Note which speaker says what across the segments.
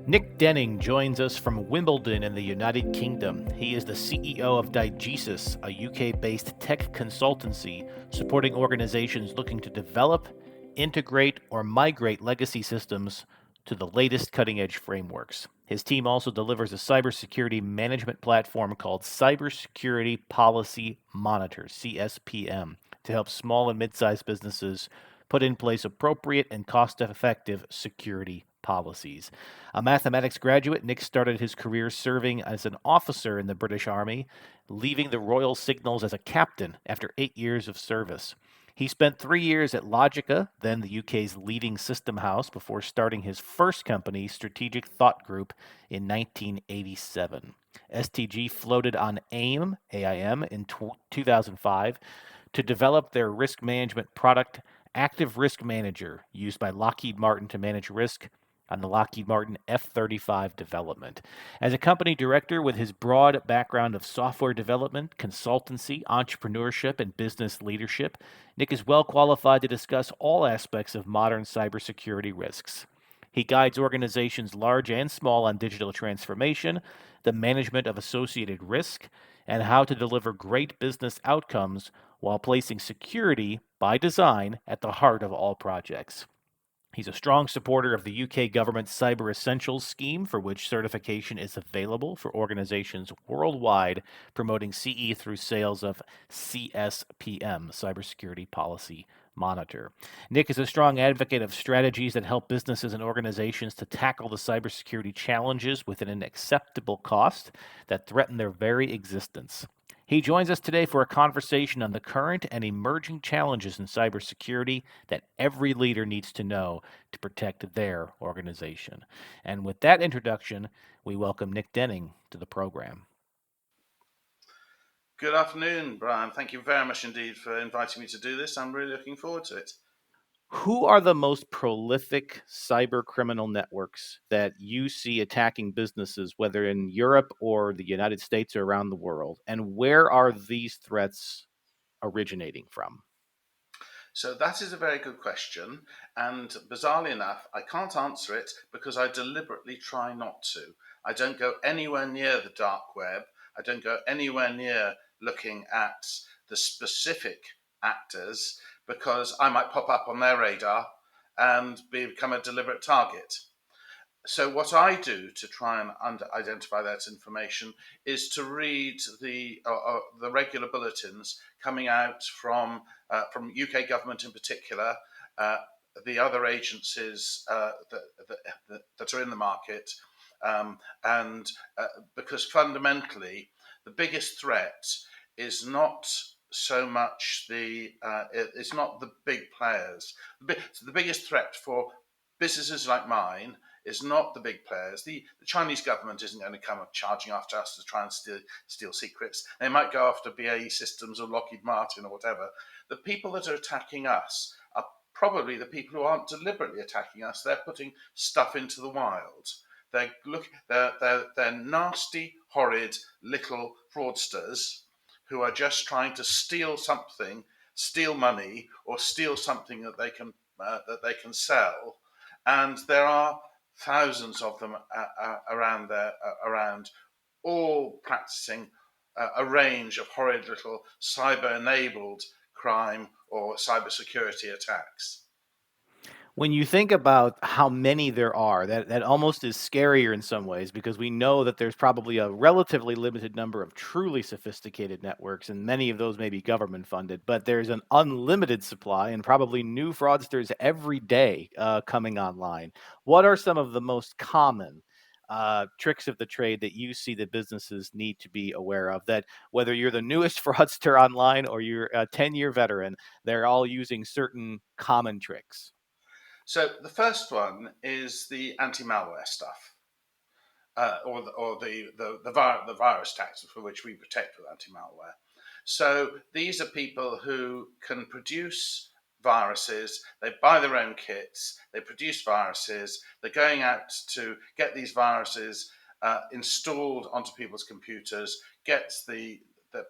Speaker 1: Nick Denning joins us from Wimbledon in the United Kingdom. He is the CEO of Diegesis, a UK-based tech consultancy supporting organizations looking to develop, integrate, or migrate legacy systems to the latest cutting-edge frameworks. His team also delivers a cybersecurity management platform called Cybersecurity Policy Monitor, CSPM, to help small and mid-sized businesses put in place appropriate and cost-effective security policies. A mathematics graduate, Nick started his career serving as an officer in the British Army, leaving the Royal Signals as a captain after 8 years of service. He spent 3 years at Logica, then the UK's leading system house, before starting his first company, Strategic Thought Group, in 1987. STG floated on AIM in 2005 to develop their risk management product, Active Risk Manager, used by Lockheed Martin to manage risk on the Lockheed Martin F35 development. As a company director with his broad background of software development, consultancy, entrepreneurship, and business leadership, Nick is well qualified to discuss all aspects of modern cybersecurity risks. He guides organizations large and small on digital transformation, the management of associated risk, and how to deliver great business outcomes while placing security by design at the heart of all projects. He's a strong supporter of the UK government's Cyber Essentials scheme, for which certification is available for organizations worldwide promoting CE through sales of CSPM, Cybersecurity Policy Monitor. Nick is a strong advocate of strategies that help businesses and organizations to tackle the cybersecurity challenges within an acceptable cost that threaten their very existence. He joins us today for a conversation on the current and emerging challenges in cybersecurity that every leader needs to know to protect their organization. And with that introduction, we welcome Nick Denning to the program.
Speaker 2: Good afternoon, Brian. Thank you very much indeed for inviting me to do this. I'm really looking forward to it.
Speaker 1: Who are the most prolific cyber criminal networks that you see attacking businesses, whether in Europe or the United States or around the world? And where are these threats originating from?
Speaker 2: So that is a very good question. And bizarrely enough, I can't answer it because I deliberately try not to. I don't go anywhere near the dark web. I don't go anywhere near looking at the specific actors because I might pop up on their radar and become a deliberate target. So what I do to try and identify that information is to read the regular bulletins coming out from UK government in particular, uh, the other agencies that are in the market, and because fundamentally the biggest threat is not so much it's not the big players. The biggest threat for businesses like mine is not the big players. The Chinese government isn't going to come up charging after us to try and steal secrets. They might go after BAE Systems or Lockheed Martin or whatever. The people that are attacking us are probably the people who aren't deliberately attacking us. They're putting stuff into the wild. They're nasty, horrid little fraudsters who are just trying to steal something, steal money, or steal something that they can sell. And there are thousands of them around, all practicing a range of horrid little cyber-enabled crime or cybersecurity attacks.
Speaker 1: When you think about how many there are, that almost is scarier in some ways because we know that there's probably a relatively limited number of truly sophisticated networks, and many of those may be government funded, but there's an unlimited supply and probably new fraudsters every day coming online. What are some of the most common tricks of the trade that you see that businesses need to be aware of? That whether you're the newest fraudster online or you're a 10-year veteran, they're all using certain common tricks.
Speaker 2: So the first one is the anti-malware stuff, or the virus attacks for which we protect with anti-malware. So these are people who can produce viruses. They buy their own kits. They produce viruses. They're going out to get these viruses installed onto people's computers, get the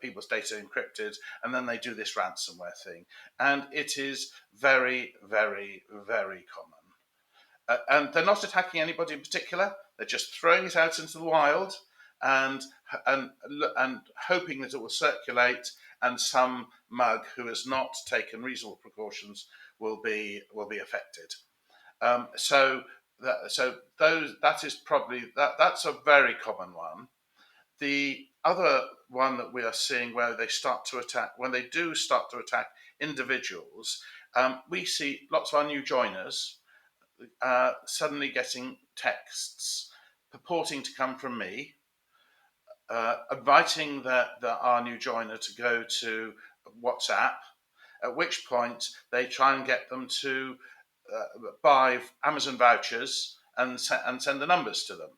Speaker 2: people's data encrypted, and then they do this ransomware thing. And it is very, very, very common. And they're not attacking anybody in particular. They're just throwing it out into the wild and and and hoping that it will circulate, and some mug who has not taken reasonable precautions will be affected. So that is probably that's a very common one. The other one that we are seeing where they start to attack, when they do start to attack individuals, we see lots of our new joiners suddenly getting texts purporting to come from me, inviting our new joiner to go to WhatsApp, at which point they try and get them to buy Amazon vouchers and send the numbers to them.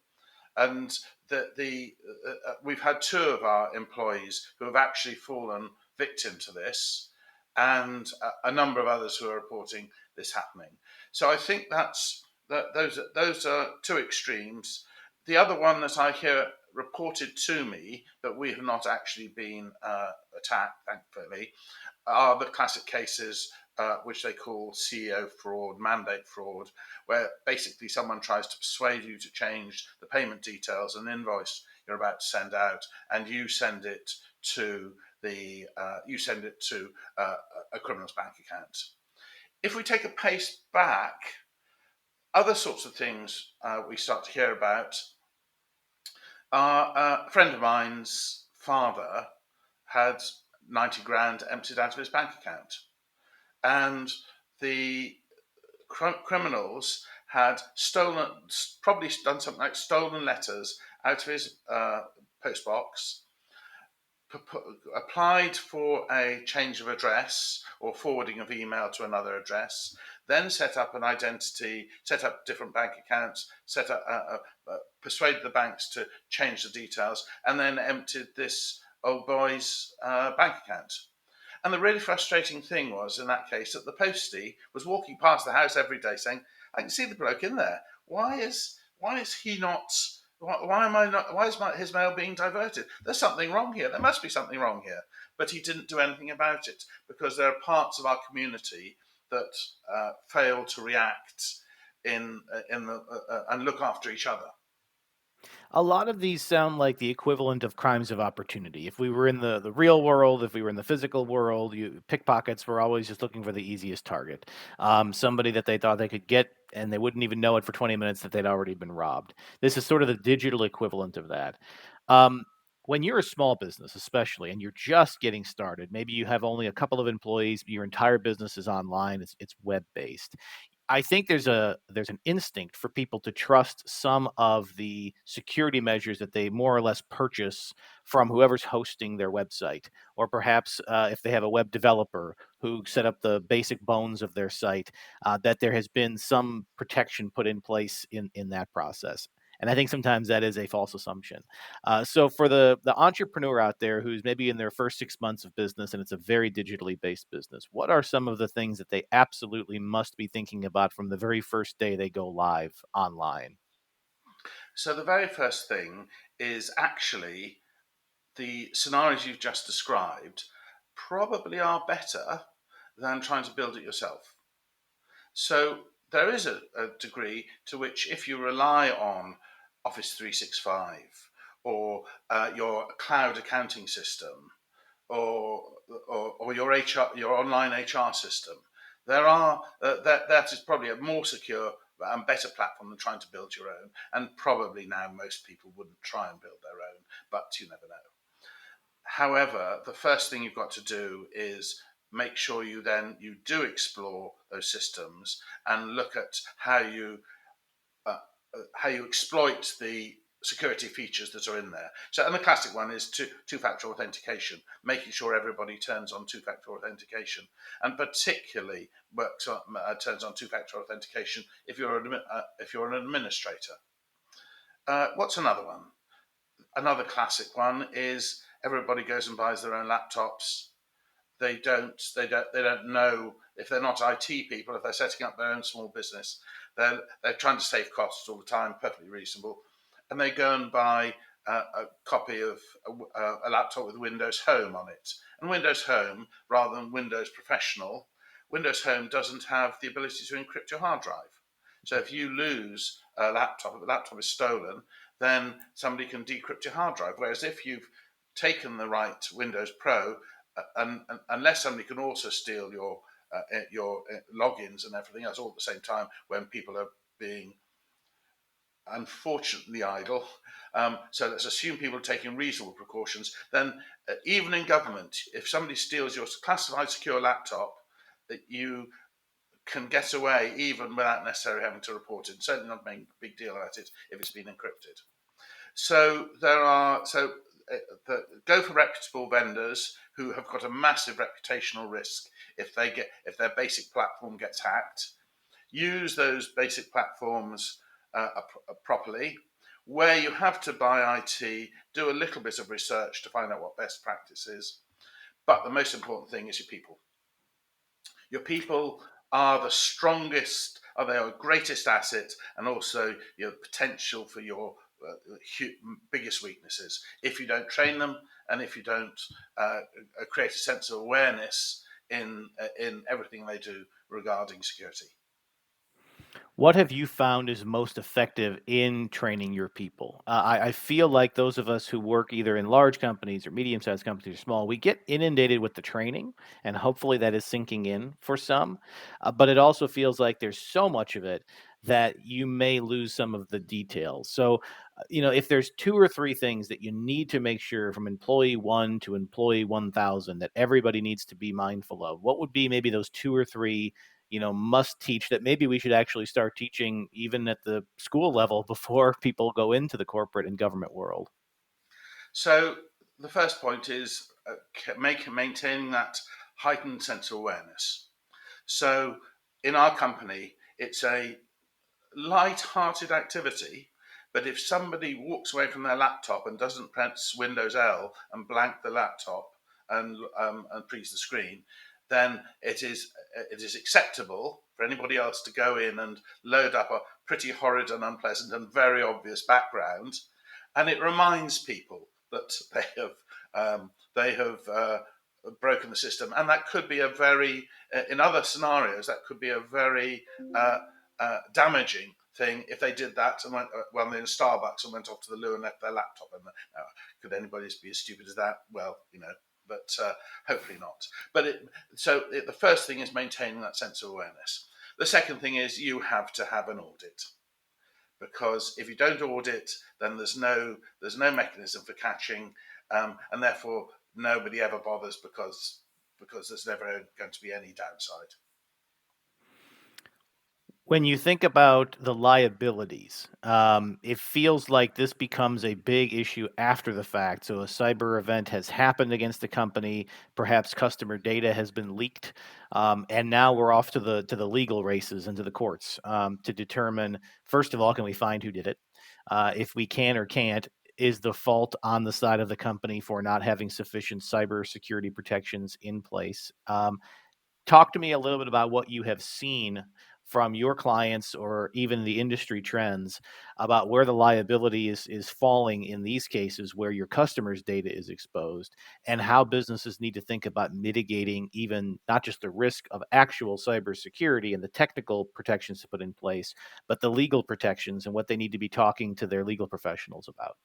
Speaker 2: And we've had two of our employees who have actually fallen victim to this, and a number of others who are reporting this happening. So I think those are two extremes. The other one that I hear reported to me, but we have not actually been attacked, thankfully, are the classic cases which they call CEO fraud, mandate fraud, where basically someone tries to persuade you to change the payment details and invoice you're about to send out, and you send it to a criminal's bank account. If we take a pace back, other sorts of things we start to hear about are a friend of mine's father had 90 grand emptied out of his bank account, and the criminals had probably done something like stolen letters out of his postbox, applied for a change of address or forwarding of email to another address, then set up an identity, set up different bank accounts, persuaded the banks to change the details, and then emptied this old boy's bank account. And the really frustrating thing was, in that case, that the postie was walking past the house every day saying, "I can see the bloke in there. Why is he not? Why am I not? Why is his mail being diverted? There's something wrong here. There must be something wrong here." But he didn't do anything about it because there are parts of our community that fail to react and look after each other.
Speaker 1: A lot of these sound like the equivalent of crimes of opportunity. If we were in the real world, if we were in the physical world, pickpockets were always just looking for the easiest target. Somebody that they thought they could get, and they wouldn't even know it for 20 minutes that they'd already been robbed. This is sort of the digital equivalent of that. Um, when you're a small business, especially, and you're just getting started, maybe you have only a couple of employees, but your entire business is online, it's web based. I think there's an instinct for people to trust some of the security measures that they more or less purchase from whoever's hosting their website, or perhaps if they have a web developer who set up the basic bones of their site, that there has been some protection put in place in that process. And I think sometimes that is a false assumption. So for the entrepreneur out there who's maybe in their first 6 months of business and it's a very digitally based business, what are some of the things that they absolutely must be thinking about from the very first day they go live online?
Speaker 2: So the very first thing is actually the scenarios you've just described probably are better than trying to build it yourself. So there is a degree to which, if you rely on Office 365 or your cloud accounting system or, or your HR, your online HR system, that is probably a more secure and better platform than trying to build your own. And probably now most people wouldn't try and build their own, but you never know. However, the first thing you've got to do is make sure you do explore those systems and look at uh, how you exploit the security features that are in there. So, and the classic one is two-factor authentication, making sure everybody turns on two-factor authentication, and particularly turns on two-factor authentication if you're an administrator. What's another one? Another classic one is everybody goes and buys their own laptops. They don't know, if they're not IT people, if they're setting up their own small business, they're trying to save costs all the time, perfectly reasonable, and they go and buy a copy of a laptop with Windows Home on it. And Windows Home, rather than Windows Professional, Windows Home doesn't have the ability to encrypt your hard drive. So if you lose a laptop, if the laptop is stolen, then somebody can decrypt your hard drive. Whereas if you've taken the right Windows Pro, unless somebody can also steal your logins and everything else all at the same time when people are being unfortunately idle. So let's assume people are taking reasonable precautions. Then, even in government, if somebody steals your classified secure laptop, that you can get away even without necessarily having to report it. Certainly not making a big deal about it if it's been encrypted. So go for reputable vendors who have got a massive reputational risk if their basic platform gets hacked. Use those basic platforms properly. Where you have to buy IT, do a little bit of research to find out what best practice is. But the most important thing is your people. Your people are the strongest, are their greatest asset, and also your potential for your biggest weaknesses. If you don't train them, and if you don't create a sense of awareness in everything they do regarding security.
Speaker 1: What have you found is most effective in training your people? I feel like those of us who work either in large companies or medium-sized companies or small, we get inundated with the training, and hopefully that is sinking in for some. But it also feels like there's so much of it that you may lose some of the details. So, if there's two or three things that you need to make sure from employee 1 to employee 1,000 that everybody needs to be mindful of, what would be maybe those two or three must teach that maybe we should actually start teaching even at the school level before people go into the corporate and government world?
Speaker 2: So the first point is maintaining that heightened sense of awareness. So in our company, it's a light-hearted activity, but if somebody walks away from their laptop and doesn't press Windows L and blank the laptop and freeze the screen, then it is acceptable for anybody else to go in and load up a pretty horrid and unpleasant and very obvious background, and it reminds people that they have broken the system, and that could be a very in other scenarios that could be a very damaging thing if they did that and went when they're in Starbucks and went off to the loo and left their laptop. And could anybody be as stupid as that? Well, but hopefully not. But the first thing is maintaining that sense of awareness. The second thing is you have to have an audit, because if you don't audit, then there's no mechanism for catching, and therefore nobody ever bothers because there's never going to be any downside.
Speaker 1: When you think about the liabilities, it feels like this becomes a big issue after the fact. So a cyber event has happened against a company, perhaps customer data has been leaked, and now we're off to the legal races and to the courts to determine, first of all, can we find who did it? If we can or can't, is the fault on the side of the company for not having sufficient cybersecurity protections in place? Talk to me a little bit about what you have seen from your clients or even the industry trends about where the liability is falling in these cases where your customers' data is exposed, and how businesses need to think about mitigating even not just the risk of actual cybersecurity and the technical protections to put in place, but the legal protections and what they need to be talking to their legal professionals about.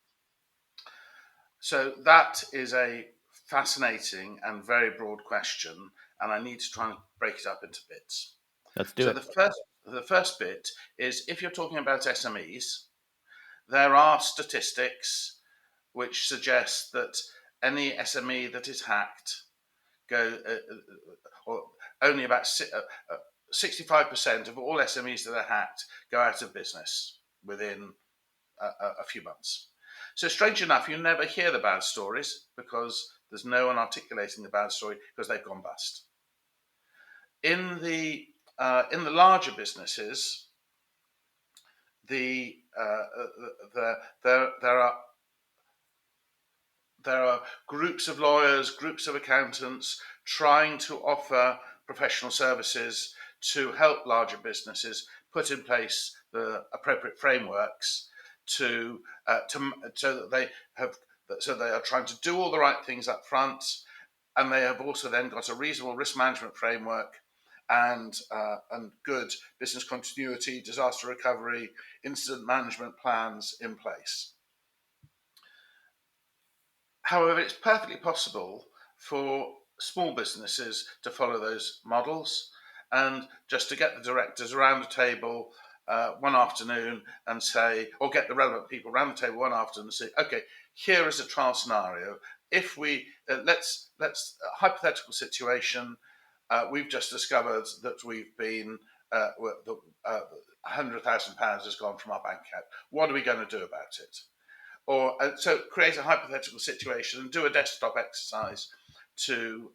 Speaker 2: So that is a fascinating and very broad question, and I need to try and break it up into bits.
Speaker 1: Let's do
Speaker 2: So
Speaker 1: it.
Speaker 2: the first bit is if you're talking about SMEs, there are statistics which suggest that any SME that is hacked or only about 65% of all SMEs that are hacked go out of business within a few months. So strange enough, you never hear the bad stories because there's no one articulating the bad story because they've gone bust. In the larger businesses, the there are groups of lawyers, groups of accountants trying to offer professional services to help larger businesses put in place the appropriate frameworks so that they are trying to do all the right things up front, and they have also then got a reasonable risk management framework and good business continuity, disaster recovery, incident management plans in place. However, it's perfectly possible for small businesses to follow those models and just to get the directors around the table one afternoon and say, or get the relevant people around the table one afternoon and say, okay, here is a trial scenario. If we let's a hypothetical situation, we've just discovered that we've been £100,000 has gone from our bank account. What are we going to do about it? Or so create a hypothetical situation and do a desktop exercise to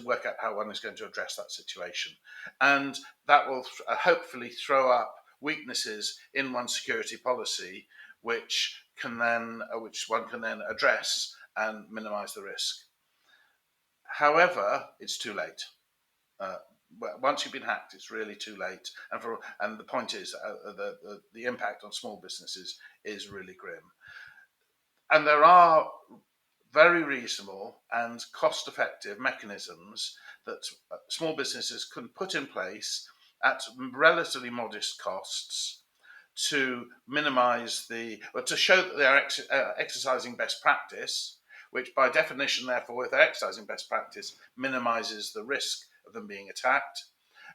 Speaker 2: work out how one is going to address that situation, and that will hopefully throw up weaknesses in one's security policy, which one can then address and minimise the risk. However, it's too late. Uh, Once you've been hacked, it's really too late. And the point is, the impact on small businesses is really grim. And there are very reasonable and cost-effective mechanisms that small businesses can put in place at relatively modest costs to minimize to show that they are exercising best practice, which by definition, therefore, if they're exercising best practice, minimizes the risk of them being attacked.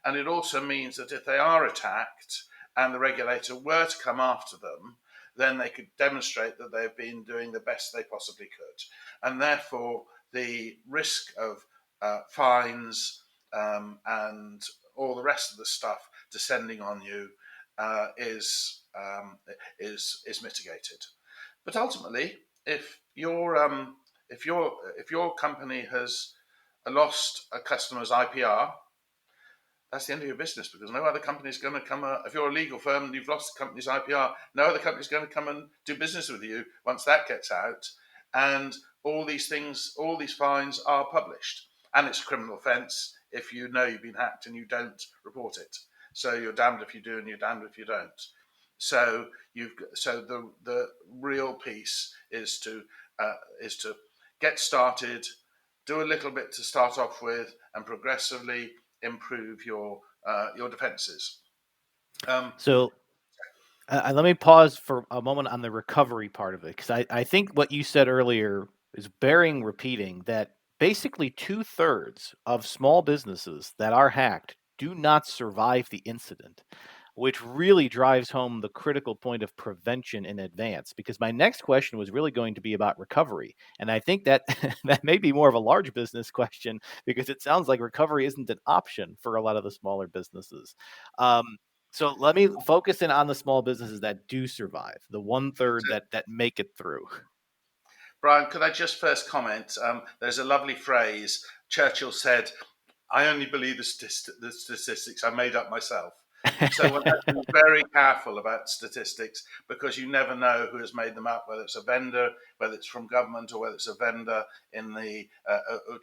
Speaker 2: And it also means that if they are attacked and the regulator were to come after them, then they could demonstrate that they've been doing the best they possibly could. And therefore, the risk of fines and all the rest of the stuff descending on you is mitigated. But ultimately, if your company has lost a customer's IPR, that's the end of your business, because no other company is going to come. If you're a legal firm and you've lost the company's IPR, no other company is going to come and do business with you once that gets out. And all these things, all these fines are published, and it's a criminal offence if you know you've been hacked and you don't report it. So you're damned if you do and you're damned if you don't. So the real piece is to get started, do a little bit to start off with, and progressively improve your defenses.
Speaker 1: So let me pause for a moment on the recovery part of it, because I think what you said earlier is bearing repeating, that basically 2/3 of small businesses that are hacked do not survive the incident, which really drives home the critical point of prevention in advance. Because my next question was really going to be about recovery. And I think that that may be more of a large business question, because it sounds like recovery isn't an option for a lot of the smaller businesses. So let me focus in on the small businesses that do survive, the 1/3
Speaker 2: So,
Speaker 1: that make it through.
Speaker 2: Brian, could I just first comment? There's a lovely phrase. Churchill said, "I only believe the statistics I made up myself." So one has to be very careful about statistics, because you never know who has made them up, whether it's a vendor, whether it's from government, or whether it's a vendor in the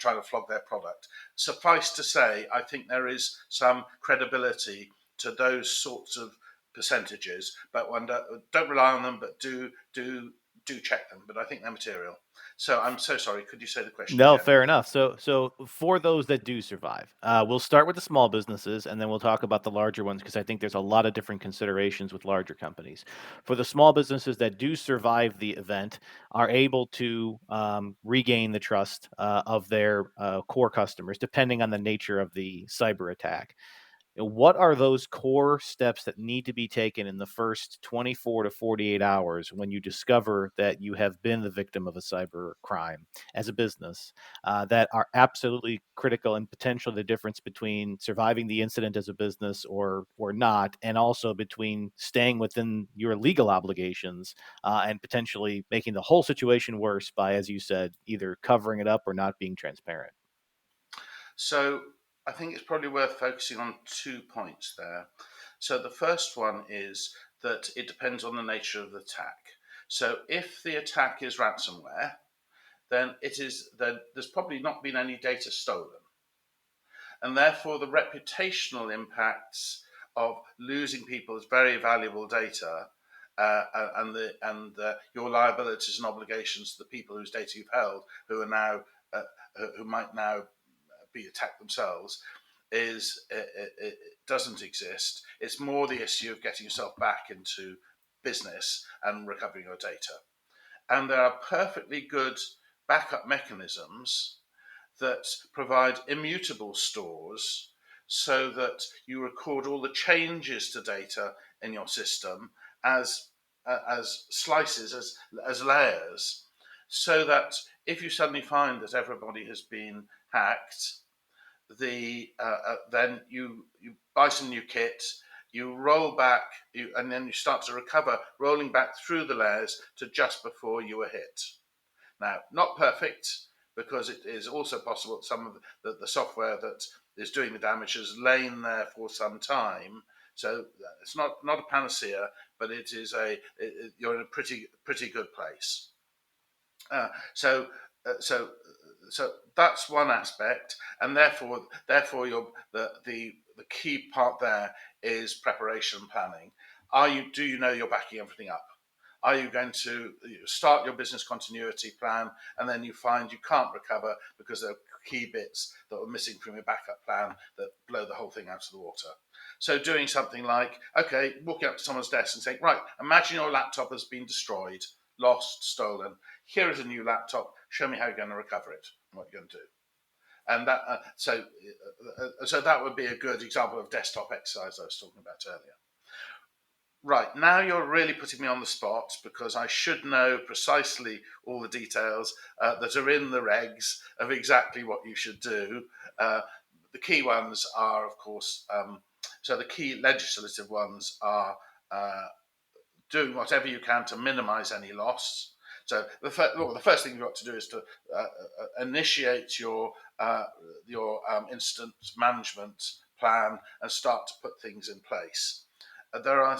Speaker 2: trying to flog their product. Suffice to say, I think there is some credibility to those sorts of percentages, but one don't rely on them, but do check them. But I think they're material. So I'm so sorry. Could you say the question
Speaker 1: No,
Speaker 2: again?
Speaker 1: fair enough. So for those that do survive, we'll start with the small businesses, and then we'll talk about the larger ones, because I think there's a lot of different considerations with larger companies. For the small businesses that do survive the event, are able to regain the trust of their core customers, depending on the nature of the cyber attack. What are those core steps that need to be taken in the first 24 to 48 hours when you discover that you have been the victim of a cyber crime as a business, that are absolutely critical, and potentially the difference between surviving the incident as a business or not, and also between staying within your legal obligations and potentially making the whole situation worse by, as you said, either covering it up or not being transparent?
Speaker 2: So I think it's probably worth focusing on 2 points there. So the first one is that it depends on the nature of the attack. So if the attack is ransomware, then there's probably not been any data stolen, and therefore the reputational impacts of losing people's very valuable data and your liabilities and obligations to the people whose data you've held, who are now who might now be attacked themselves, it doesn't exist. It's more the issue of getting yourself back into business and recovering your data. And there are perfectly good backup mechanisms that provide immutable stores so that you record all the changes to data in your system as slices, as layers, so that if you suddenly find that everybody has been hacked, then you buy some new kit, you roll back, and then you start to recover, rolling back through the layers to just before you were hit. Now, not perfect, because it is also possible that some of the software that is doing the damage has lain there for some time. So it's not a panacea, but it is you're in a pretty good place. Uh, so uh, so so that's one aspect, and therefore the key part there is preparation and planning. Do you know you're backing everything up? Are you going to start your business continuity plan and then you find you can't recover because there are key bits that were missing from your backup plan that blow the whole thing out of the water? So doing something like, okay, walking up to someone's desk and saying, right, imagine your laptop has been destroyed, lost, stolen. Here is a new laptop. Show me how you're going to recover it, what you're going to do. And that, so that would be a good example of desktop exercise I was talking about earlier. Right, now you're really putting me on the spot because I should know precisely all the details that are in the regs of exactly what you should do. The key ones are, of course, so the key legislative ones are doing whatever you can to minimize any loss. So the first thing you've got to do is to initiate your incident management plan and start to put things in place. There are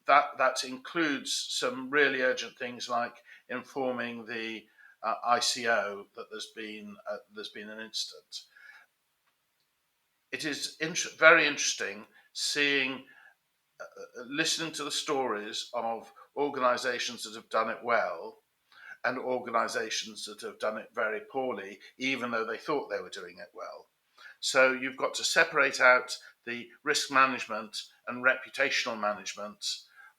Speaker 2: that includes some really urgent things like informing the ICO that there's been an incident. It is very interesting seeing, listening to the stories of organisations that have done it well and organisations that have done it very poorly, even though they thought they were doing it well. So you've got to separate out the risk management and reputational management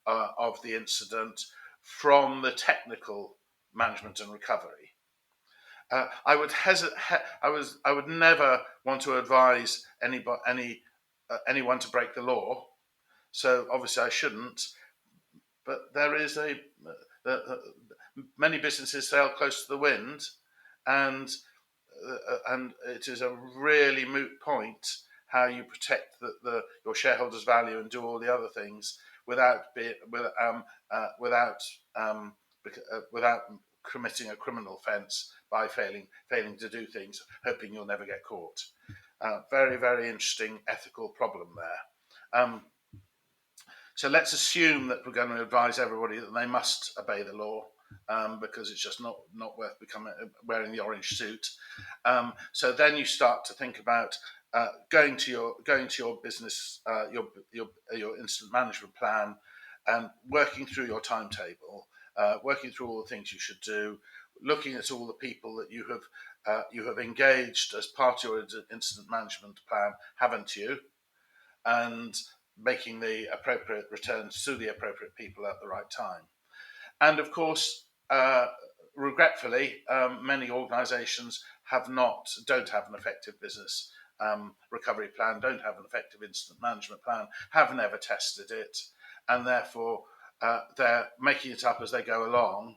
Speaker 2: of the incident from the technical management and recovery. I would never want to advise anyone to break the law. So obviously I shouldn't. But there is many businesses sail close to the wind, and it is a really moot point how you protect your shareholders' value and do all the other things without committing a criminal offence by failing to do things, hoping you'll never get caught. Very, very interesting ethical problem there. So let's assume that we're going to advise everybody that they must obey the law, because it's just not worth wearing the orange suit. So then you start to think about going to your business, your incident management plan, and working through your timetable, working through all the things you should do, looking at all the people that you have engaged as part of your incident management plan, haven't you? And making the appropriate returns to the appropriate people at the right time. And of course, regretfully, many organisations don't have an effective business recovery plan, don't have an effective incident management plan, have never tested it, and therefore they're making it up as they go along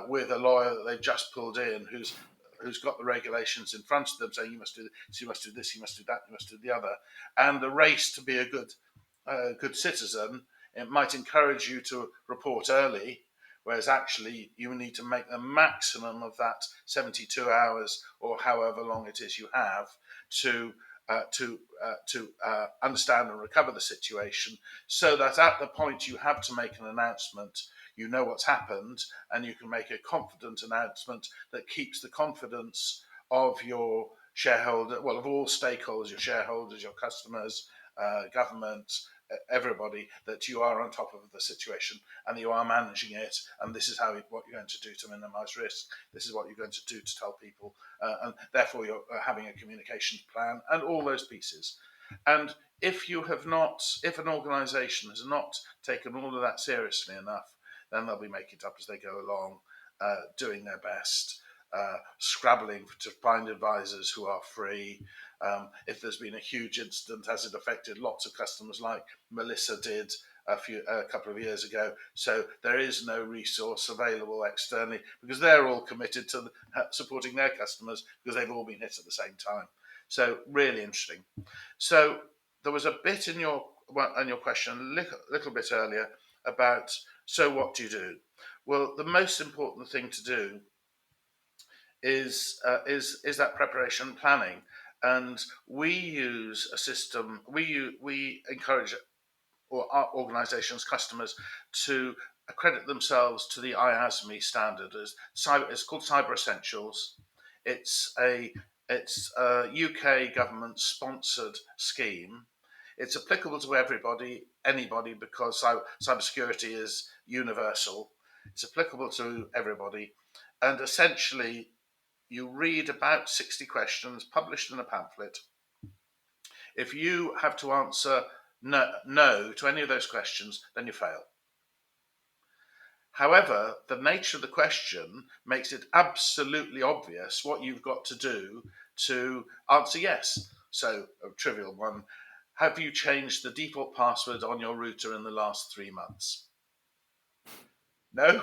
Speaker 2: with a lawyer that they've just pulled in who's got the regulations in front of them saying you must do this, you must do this, you must do that, you must do the other. And the race to be a good citizen, it might encourage you to report early, whereas actually you need to make the maximum of that 72 hours or however long it is you have to understand and recover the situation, so that at the point you have to make an announcement, you know what's happened, and you can make a confident announcement that keeps the confidence of your shareholder, well, of all stakeholders, your shareholders, your customers, government, everybody, that you are on top of the situation and you are managing it, and this is what you're going to do to minimize risk. This is what you're going to do to tell people, and therefore you're having a communications plan and all those pieces. And if an organisation has not taken all of that seriously enough, then they'll be making it up as they go along, doing their best, scrabbling to find advisors who are free. If there's been a huge incident, has it affected lots of customers like Melissa did a couple of years ago? So there is no resource available externally because they're all committed to supporting their customers because they've all been hit at the same time. So really interesting. So there was a bit in your question a little bit earlier about, so what do you do? Well, the most important thing to do is that preparation planning, and we use a system. We encourage our organisations, customers, to accredit themselves to the IASME standard. It's called Cyber Essentials. It's a UK government sponsored scheme. It's applicable to anybody, because cybersecurity is universal. It's applicable to everybody, and essentially, you read about 60 questions published in a pamphlet. If you have to answer no to any of those questions, then you fail. However, the nature of the question makes it absolutely obvious what you've got to do to answer yes. So, a trivial one: have you changed the default password on your router in the last 3 months? No?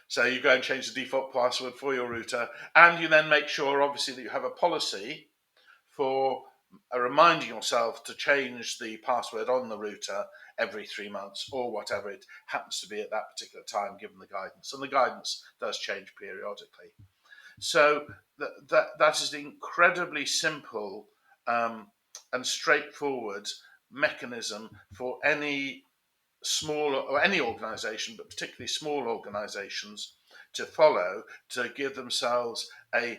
Speaker 2: So you go and change the default password for your router, and you then make sure, obviously, that you have a policy for reminding yourself to change the password on the router every 3 months or whatever it happens to be at that particular time, given the guidance. And the guidance does change periodically. So that is an incredibly simple and straightforward mechanism for any small or any organization, but particularly small organizations, to follow to give themselves a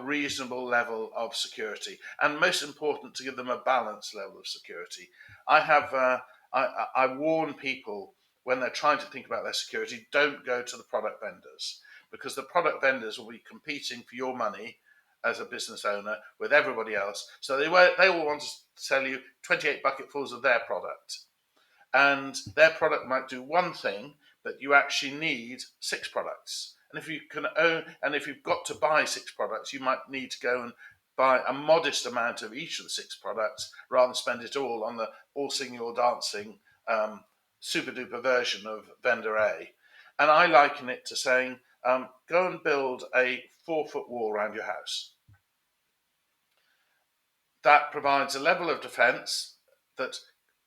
Speaker 2: reasonable level of security, and most important, to give them a balanced level of security. I warn people when they're trying to think about their security: don't go to the product vendors, because the product vendors will be competing for your money as a business owner with everybody else. So they will want to sell you 28 bucketfuls of their product, and their product might do one thing, but you actually need 6 products. And if you've got to buy 6 products, you might need to go and buy a modest amount of each of the 6 products rather than spend it all on the all singing, all dancing super duper version of vendor A. And I liken it to saying, go and build a 4-foot wall around your house. That provides a level of defense that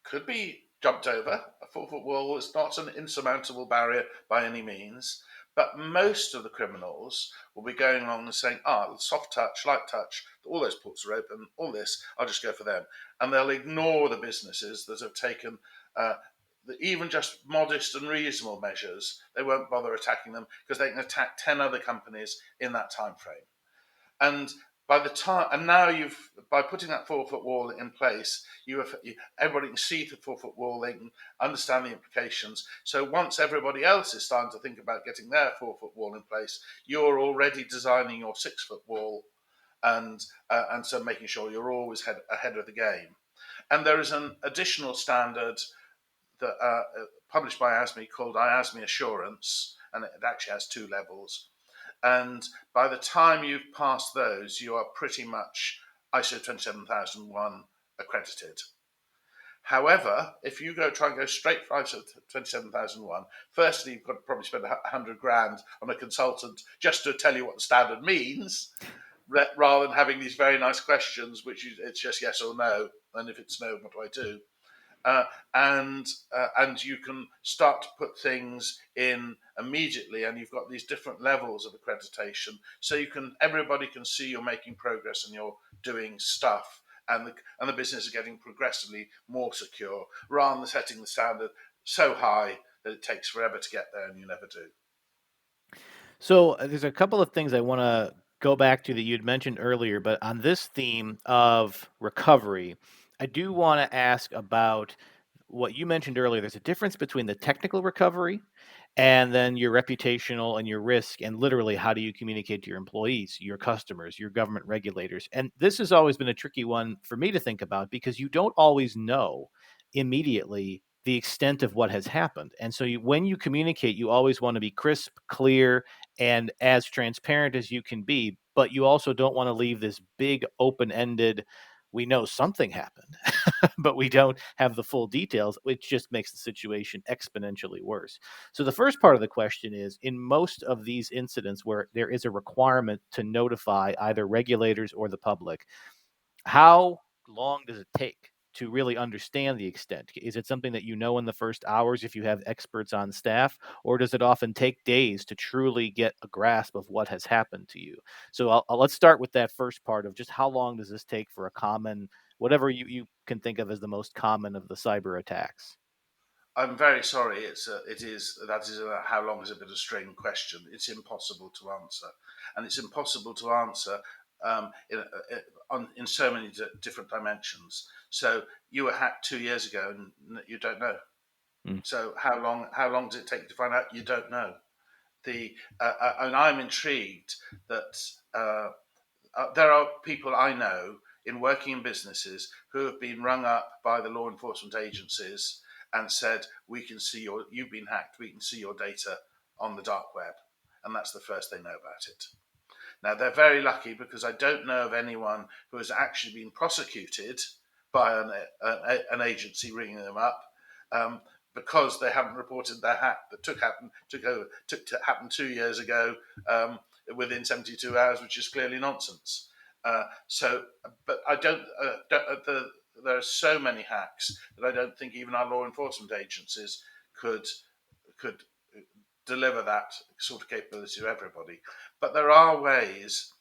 Speaker 2: could be jumped over. A 4-foot wall is not an insurmountable barrier by any means, but most of the criminals will be going along and saying, soft touch, light touch, all those ports are open, all this, I'll just go for them. And they'll ignore the businesses that have taken even just modest and reasonable measures. They won't bother attacking them because they can attack 10 other companies in that time frame. And by putting that 4-foot wall in place, everybody can see the 4-foot wall, they can understand the implications. So once everybody else is starting to think about getting their 4-foot wall in place, you're already designing your 6-foot wall, and so making sure you're always ahead of the game. And there is an additional standard that published by IASME called IASME Assurance, and it actually has 2 levels. And by the time you've passed those, you are pretty much ISO 27001 accredited. However, if you try and go straight for ISO 27001, firstly, you've got to probably spend $100,000 on a consultant just to tell you what the standard means, rather than having these very nice questions, it's just yes or no. And if it's no, what do I do? And you can start to put things in immediately, and you've got these different levels of accreditation, so everybody can see you're making progress and you're doing stuff, and the business is getting progressively more secure, rather than setting the standard so high that it takes forever to get there and you never do.
Speaker 1: So there's a couple of things I want to go back to that you'd mentioned earlier, but on this theme of recovery, I do want to ask about what you mentioned earlier. There's a difference between the technical recovery and then your reputational and your risk, and literally how do you communicate to your employees, your customers, your government regulators. And this has always been a tricky one for me to think about because you don't always know immediately the extent of what has happened. And so when you communicate, you always want to be crisp, clear, and as transparent as you can be, but you also don't want to leave this big open-ended, we know something happened, but we don't have the full details, which just makes the situation exponentially worse. So the first part of the question is, in most of these incidents where there is a requirement to notify either regulators or the public, how long does it take to really understand the extent? Is it something that you know in the first hours if you have experts on staff, or does it often take days to truly get a grasp of what has happened to you? So let's start with that first part of just how long does this take for a common, whatever you can think of as the most common of the cyber attacks?
Speaker 2: I'm very sorry. That is a how long has it been a string question. It's impossible to answer, and it's impossible to answer in so many different dimensions. So you were hacked 2 years ago, and you don't know.
Speaker 1: Mm.
Speaker 2: So how long does it take you to find out? You don't know. And I'm intrigued that there are people I know in working in businesses who have been rung up by the law enforcement agencies and said, "We can see you've been hacked. We can see your data on the dark web," and that's the first they know about it. Now, they're very lucky because I don't know of anyone who has actually been prosecuted by an agency ringing them up, um, because they haven't reported their hack that took to happen 2 years ago, within 72 hours, which is clearly nonsense. But I there are so many hacks that I don't think even our law enforcement agencies could could deliver that sort of capability to everybody. But there are ways.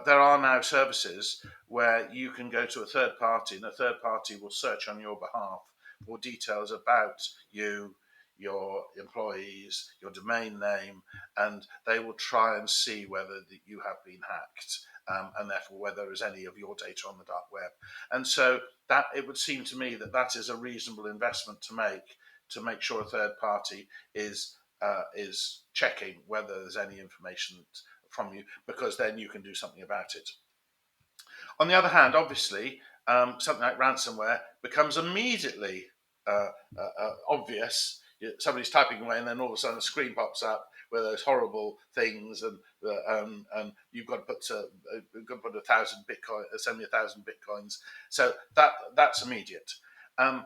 Speaker 2: There are now services where you can go to a third party, and a third party will search on your behalf for details about you, your employees, your domain name, and they will try and see whether you have been hacked, and therefore whether there is any of your data on the dark web. And so that it would seem to me that that is a reasonable investment to make sure a third party is checking whether there's any information from you, because then you can do something about it. On the other hand, obviously, something like ransomware becomes immediately obvious. Somebody's typing away, and then all of a sudden a screen pops up with those horrible things, and you've got to put 1,000 Bitcoin, send me 1,000 Bitcoins. So that's immediate. Um,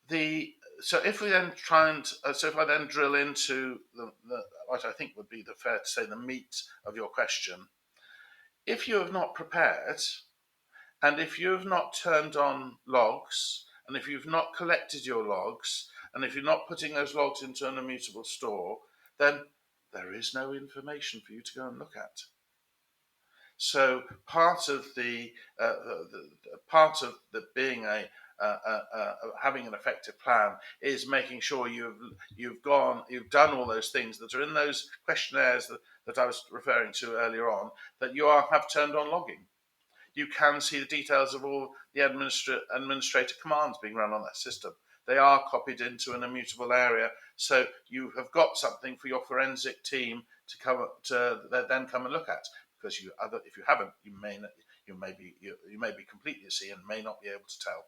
Speaker 2: the so if we then try and so if I then drill into what I think would be the fair to say the meat of your question, if you have not prepared, and if you have not turned on logs, and if you've not collected your logs, and if you're not putting those logs into an immutable store, then there is no information for you to go and look at. So part of the being having an effective plan is making sure you've done all those things that are in those questionnaires that I was referring to earlier on, that have turned on logging. You can see the details of all the administrator commands being run on that system. They are copied into an immutable area, so you have got something for your forensic team to then come and look at. Because if you haven't, you may be completely at sea and may not be able to tell.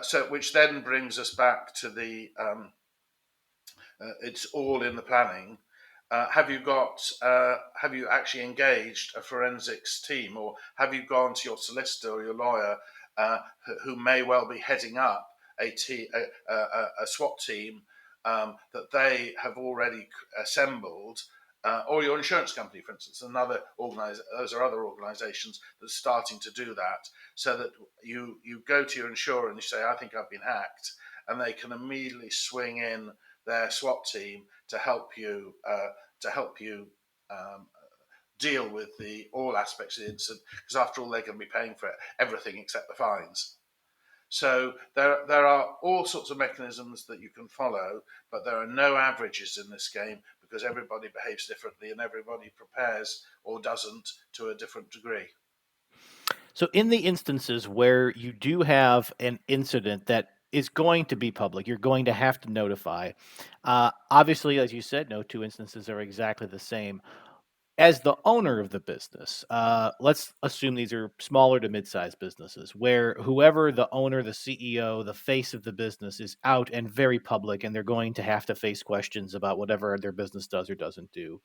Speaker 2: So, which then brings us back to it's all in the planning. Have you actually engaged a forensics team, or have you gone to your solicitor or your lawyer, who may well be heading up a SWAT team, that they have already assembled, or your insurance company, for instance, those are other organisations that are starting to do that, so that you go to your insurer and you say, "I think I've been hacked," and they can immediately swing in their SWAT team to help you um, deal with all aspects of the incident, because after all, they're going to be paying for everything except the fines. So there are all sorts of mechanisms that you can follow, but there are no averages in this game, because everybody behaves differently and everybody prepares or doesn't to a different degree.
Speaker 1: So, in the instances where you do have an incident that is going to be public, you're going to have to notify. Obviously, as you said, no two instances are exactly the same. As the owner of the business, let's assume these are smaller to mid-sized businesses where whoever the owner, the CEO, the face of the business is out and very public, and they're going to have to face questions about whatever their business does or doesn't do.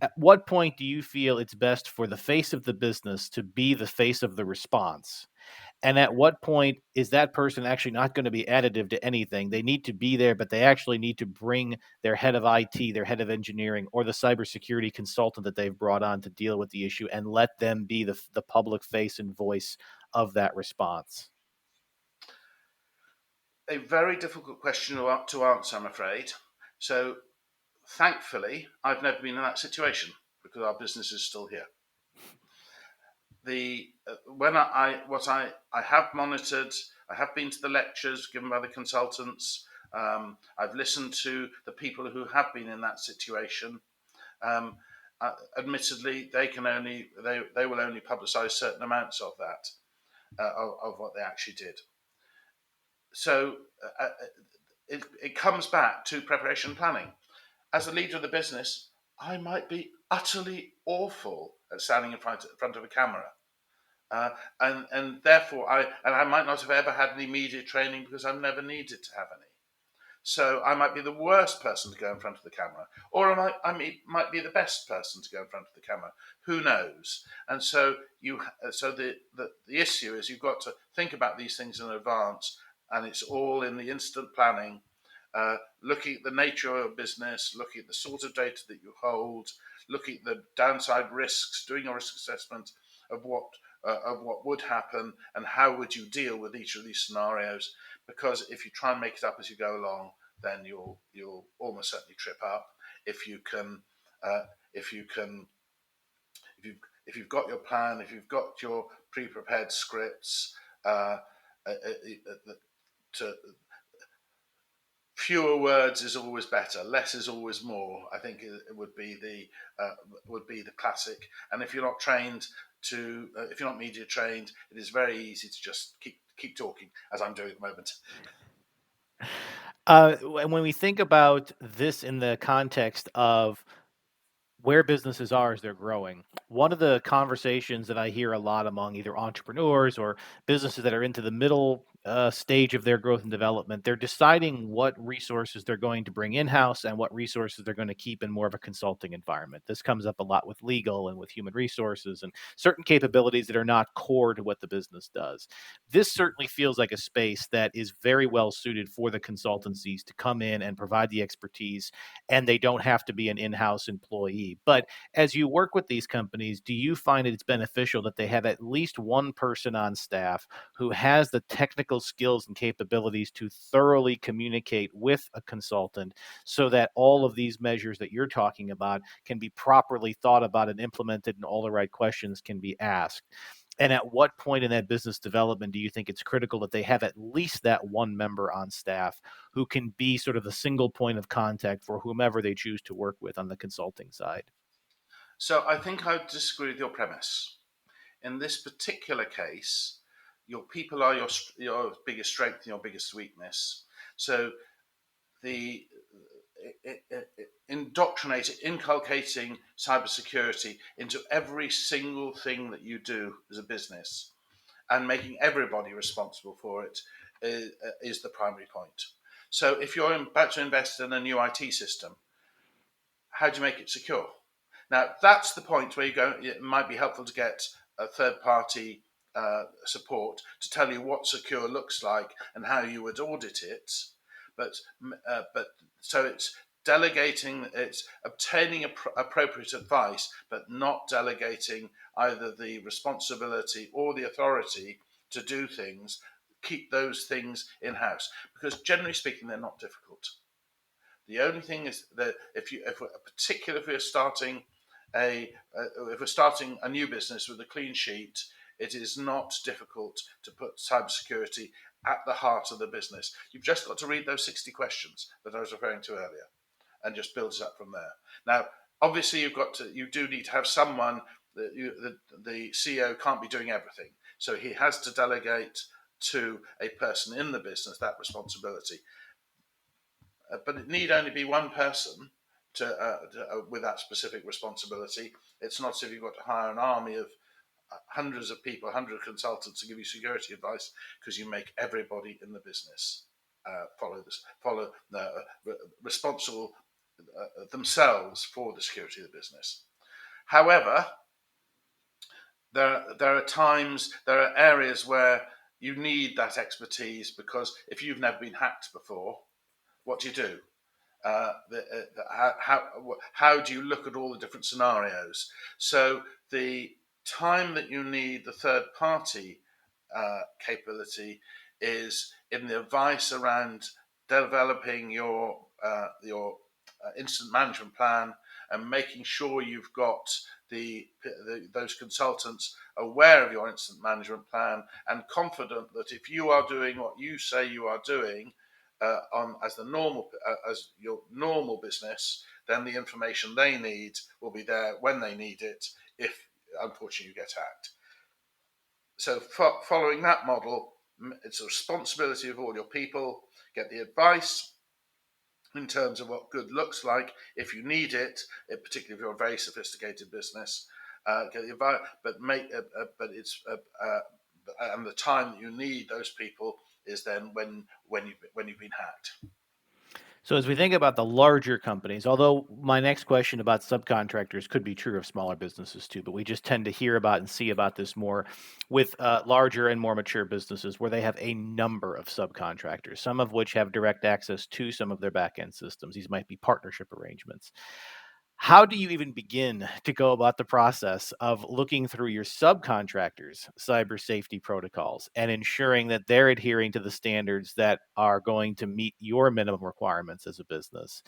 Speaker 1: At what point do you feel it's best for the face of the business to be the face of the response? And at what point is that person actually not going to be additive to anything? They need to be there, but they actually need to bring their head of IT, their head of engineering, or the cybersecurity consultant that they've brought on to deal with the issue and let them be the public face and voice of that response.
Speaker 2: A very difficult question to answer, I'm afraid. So, thankfully, I've never been in that situation because our business is still here. The when I have monitored, I have been to the lectures given by the consultants. I've listened to the people who have been in that situation. Um, Admittedly, they will only publicise certain amounts of that of what they actually did. So it comes back to preparation planning. As a leader of the business, I might be utterly awful at standing in front of a camera. Uh, and therefore, I might not have ever had any media training because I've never needed to have any. So I might be the worst person to go in front of the camera, or might be the best person to go in front of the camera. Who knows? And so the issue is you've got to think about these things in advance, and it's all in the instant planning. Looking at the nature of your business, looking at the sort of data that you hold, looking at the downside risks, doing a risk assessment of what would happen and how would you deal with each of these scenarios. Because if you try and make it up as you go along, then you'll almost certainly trip up. If you can, if you can, if you if you've got your plan, if you've got your pre-prepared scripts, uh, uh, uh, to fewer words is always better. Less is always more. I think it would be the classic. And if you're not trained if you're not media trained, it is very easy to just keep talking, as I'm doing at the moment.
Speaker 1: And when we think about this in the context of where businesses are as they're growing. One of the conversations that I hear a lot among either entrepreneurs or businesses that are into the middle stage of their growth and development, they're deciding what resources they're going to bring in house and what resources they're going to keep in more of a consulting environment. This comes up a lot with legal and with human resources and certain capabilities that are not core to what the business does. This certainly feels like a space that is very well suited for the consultancies to come in and provide the expertise, and they don't have to be an in-house employee. But as you work with these companies, do you find it's beneficial that they have at least one person on staff who has the technical skills and capabilities to thoroughly communicate with a consultant so that all of these measures that you're talking about can be properly thought about and implemented and all the right questions can be asked? And at what point in that business development do you think it's critical that they have at least that one member on staff who can be sort of the single point of contact for whomever they choose to work with on the consulting side?
Speaker 2: So I think I would disagree with your premise. In this particular case, your people are your biggest strength and your biggest weakness. So the inculcating cybersecurity into every single thing that you do as a business and making everybody responsible for it is the primary point. So if you're about to invest in a new IT system, how do you make it secure? Now, that's the point where you go, it might be helpful to get a third party support to tell you what secure looks like and how you would audit it. But so it's delegating, it's obtaining appropriate advice, but not delegating either the responsibility or the authority to do things. Keep those things in house because generally speaking, they're not difficult. The only thing is that if we're starting if we're starting a new business with a clean sheet, it is not difficult to put cybersecurity at the heart of the business. You've just got to read those 60 questions that I was referring to earlier. and just builds it up from there. Now, obviously, you do need to have someone. The CEO can't be doing everything, so he has to delegate to a person in the business that responsibility. But it need only be one person with that specific responsibility. It's not as if you've got to hire an army of hundreds of people, 100 consultants to give you security advice, because you make everybody in the business responsible themselves for the security of the business. However, there are areas where you need that expertise, because if you've never been hacked before, what do you do? How do you look at all the different scenarios? So the time that you need the third party capability is in the advice around developing your incident management plan, and making sure you've got those consultants aware of your incident management plan and confident that if you are doing what you say you are doing as your normal business, then the information they need will be there when they need it, if unfortunately you get hacked. So following that model, it's a responsibility of all your people. Get the advice in terms of what good looks like if you need it, particularly if you're a very sophisticated business. Get the advice, and the time that you need those people is then when you've been hacked.
Speaker 1: So as we think about the larger companies, although my next question about subcontractors could be true of smaller businesses too, but we just tend to hear about and see about this more with larger and more mature businesses where they have a number of subcontractors, some of which have direct access to some of their back-end systems. These might be partnership arrangements. How do you even begin to go about the process of looking through your subcontractors' cyber safety protocols and ensuring that they're adhering to the standards that are going to meet your minimum requirements as a business?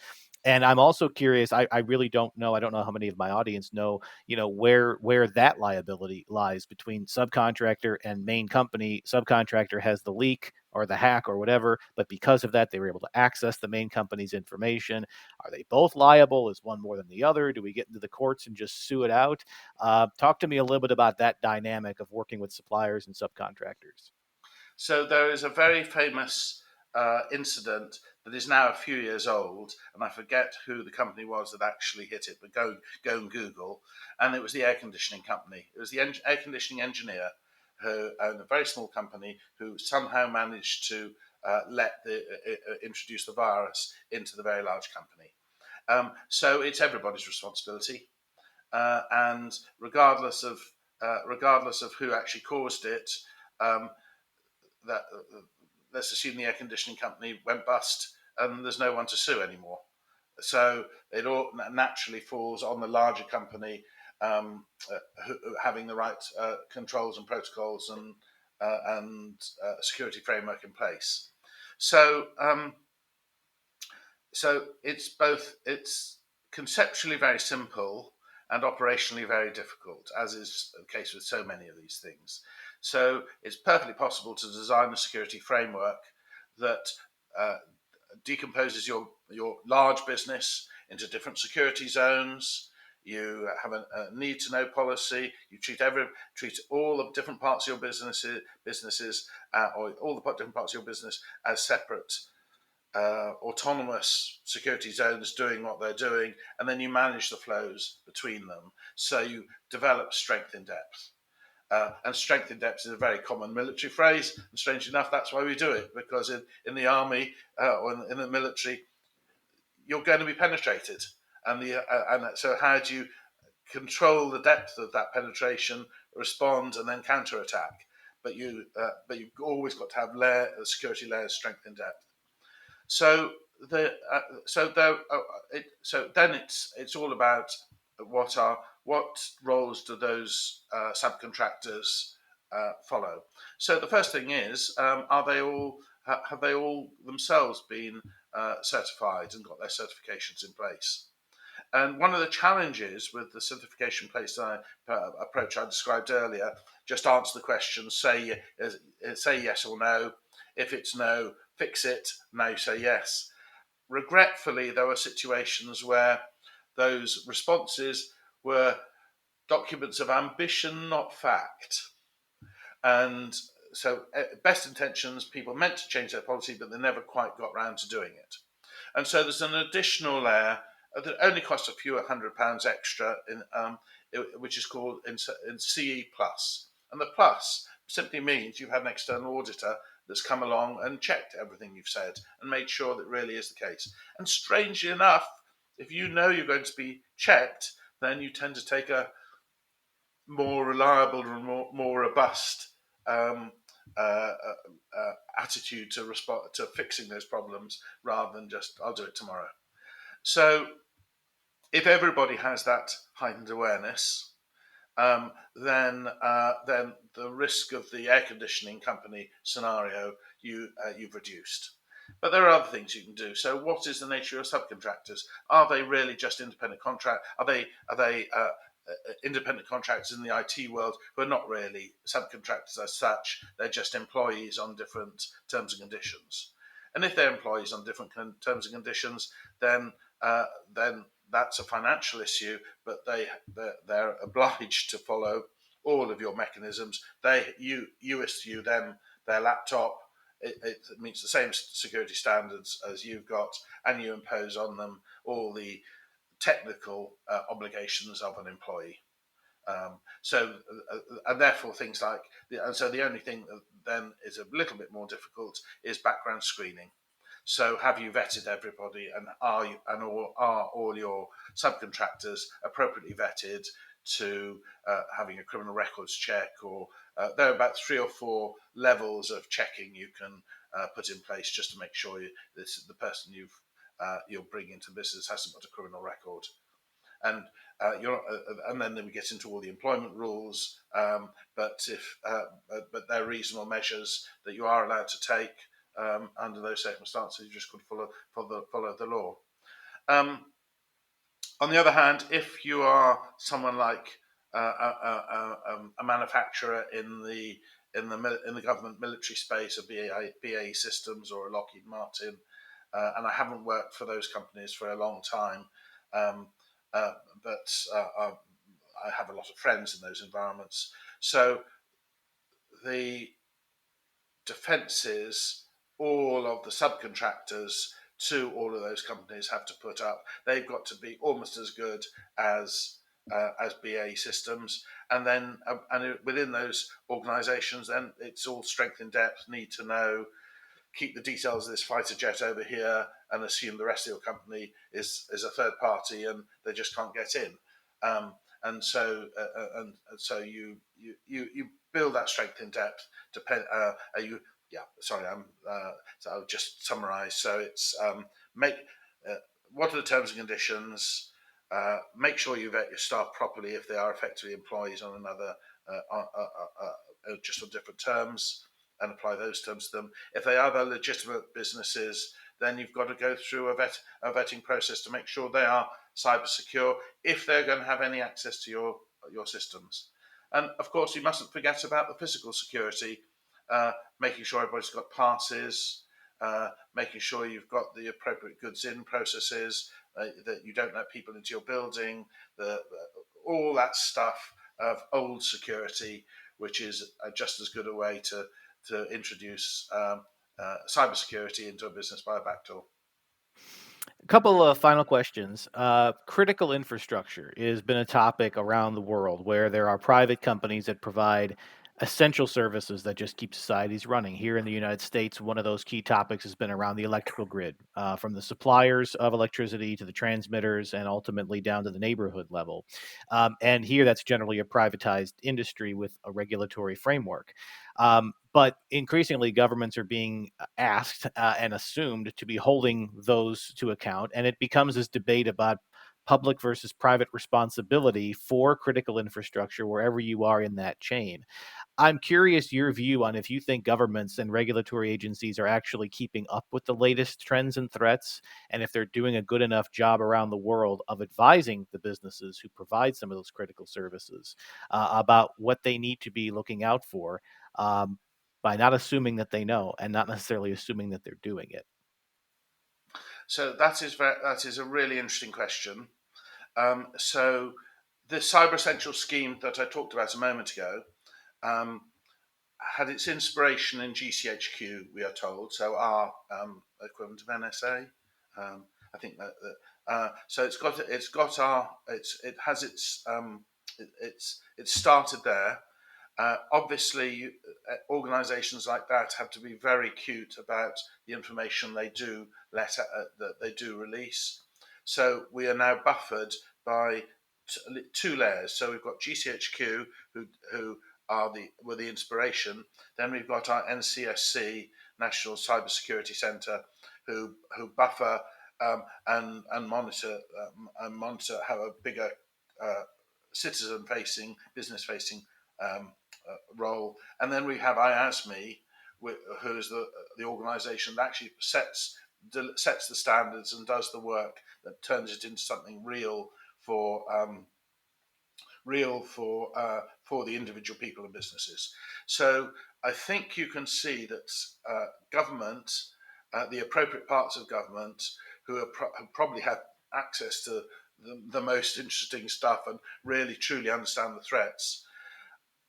Speaker 1: And I'm also curious, I really don't know, I don't know how many of my audience know, where that liability lies between subcontractor and main company. Subcontractor has the leak or the hack or whatever, but because of that, they were able to access the main company's information. Are they both liable? Is one more than the other? Do we get into the courts and just sue it out? Talk to me a little bit about that dynamic of working with suppliers and subcontractors.
Speaker 2: So there is a very famous incident that is now a few years old, and I forget who the company was that actually hit it, but go and Google. And it was the air conditioning company. It was the air conditioning engineer who owned a very small company who somehow managed to introduce the virus into the very large company. So it's everybody's responsibility, and regardless of who actually caused it. That Let's assume the air conditioning company went bust and there's no one to sue anymore. So it all naturally falls on the larger company having the right controls and protocols and security framework in place. So it's conceptually very simple and operationally very difficult, as is the case with so many of these things. So it's perfectly possible to design a security framework that decomposes your large business into different security zones. You have a need to know policy. You treat all the different parts of your businesses or all the different parts of your business as separate autonomous security zones doing what they're doing, and then you manage the flows between them. So you develop strength in depth. And strength in depth is a very common military phrase, and strangely enough, that's why we do it, because in the army or in the military, you're going to be penetrated, and so how do you control the depth of that penetration, respond, and then counterattack? But you've always got to have security layers, strength in depth. So then it's all about what roles do those subcontractors follow. So the first thing is, have they all themselves been certified and got their certifications in place? And one of the challenges with the certification place approach I described earlier, just answer the question, say yes or no. If it's no, fix it. Now you say yes. regretfully, there were situations where those responses were documents of ambition, not fact. And so, best intentions, people meant to change their policy, but they never quite got round to doing it. And so, there's an additional layer that only costs a few £100 extra, which is called in CE plus. And the plus simply means you've had an external auditor that's come along and checked everything you've said and made sure that really is the case. And strangely enough, if you know you're going to be checked, then you tend to take a more reliable and more robust um, uh, attitude to respond to fixing those problems rather than just I'll do it tomorrow. So if everybody has that heightened awareness, then the risk of the air conditioning company scenario you've reduced. But there are other things you can do. So, what is the nature of subcontractors? Are they really just independent contract? Are they independent contractors in the IT world who are not really subcontractors as such? They're just employees on different terms and conditions. And if they're employees on different terms and conditions, then then that's a financial issue, but they're obliged to follow all of your mechanisms. You issue them their laptop. It meets the same security standards as you've got, and you impose on them all the technical obligations of an employee. And therefore things like, and so the only thing that then is a little bit more difficult is background screening. So have you vetted everybody, and are all your subcontractors appropriately vetted to having a criminal records check? Or there are about 3 or 4 levels of checking you can put in place just to make sure the person you'll bring into business hasn't got a criminal record. And and then we get into all the employment rules. But they're reasonable measures that you are allowed to take under those circumstances. You just could follow the law. Um, on the other hand, if you are someone like a manufacturer in the government military space, a BAE Systems or a Lockheed Martin, and I haven't worked for those companies for a long time, um, but I have a lot of friends in those environments. So the defences all of the subcontractors to all of those companies have to put up. They've got to be almost as good as BAE Systems, and then within those organisations, then it's all strength in depth. Need to know, keep the details of this fighter jet over here, and assume the rest of your company is a third party, and they just can't get in. And so you build that strength in depth. So I'll just summarise. So it's make what are the terms and conditions? Make sure you vet your staff properly if they are effectively employees on another, just on different terms, and apply those terms to them. If they are the legitimate businesses, then you've got to go through a vetting process to make sure they are cyber secure if they're going to have any access to your systems. And of course, you mustn't forget about the physical security, making sure everybody's got passes, making sure you've got the appropriate goods in processes, that you don't let people into your building, all that stuff of old security, which is just as good a way to introduce cybersecurity into a business by a backdoor.
Speaker 1: A couple of final questions. Critical infrastructure has been a topic around the world where there are private companies that provide essential services that just keep societies running. Here in the United States, one of those key topics has been around the electrical grid, from the suppliers of electricity to the transmitters and ultimately down to the neighborhood level. And here, that's generally a privatized industry with a regulatory framework. But increasingly, governments are being asked and assumed to be holding those to account. And it becomes this debate about public versus private responsibility for critical infrastructure wherever you are in that chain. I'm curious your view on if you think governments and regulatory agencies are actually keeping up with the latest trends and threats, and if they're doing a good enough job around the world of advising the businesses who provide some of those critical services about what they need to be looking out for, um, by not assuming that they know and not necessarily assuming that they're doing it.
Speaker 2: So that is a really interesting question. So the Cyber Essential scheme that I talked about a moment ago um, had its inspiration in GCHQ, we are told. So our equivalent of NSA. I think so it has it's started there. Obviously, organisations like that have to be very cute about the information they do that they do release. So we are now buffered by two layers. So we've got GCHQ, who were the inspiration. Then we've got our NCSC, National Cybersecurity Centre, who buffer and monitor have a bigger citizen facing, business facing role. And then we have IASME, who is the organisation that actually sets the standards and does the work that turns it into something real for for the individual people and businesses. So I think you can see that government, the appropriate parts of government, who probably had access to the most interesting stuff and really truly understand the threats,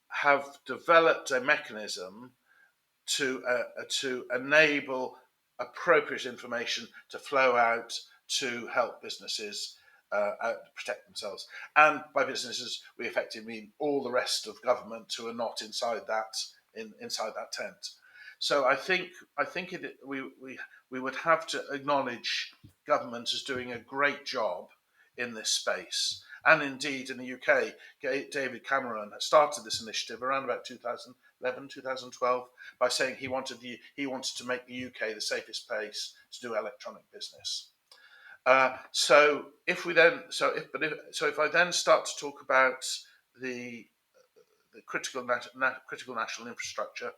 Speaker 2: have developed a mechanism to enable appropriate information to flow out to help businesses protect themselves. And by businesses, we effectively mean all the rest of government who are not inside that tent. So I think we would have to acknowledge government as doing a great job in this space. And indeed, in the UK, David Cameron started this initiative around about 2011, 2012, by saying he wanted to make the UK the safest place to do electronic business. So if I then start to talk about the critical national infrastructure,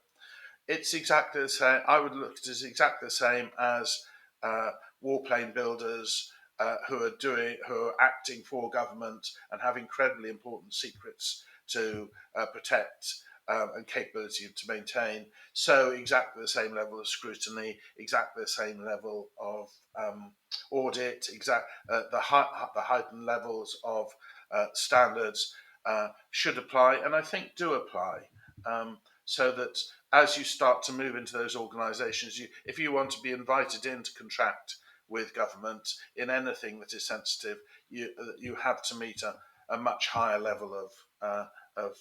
Speaker 2: it's exactly the same. I would look at it as exactly the same as warplane builders who are acting for government and have incredibly important secrets to protect and capability to maintain. So exactly the same level of scrutiny, exactly the same level of audit, the heightened levels of standards should apply, and I think do apply. So that as you start to move into those organisations, if you want to be invited in to contract with government in anything that is sensitive, you have to meet a much higher level of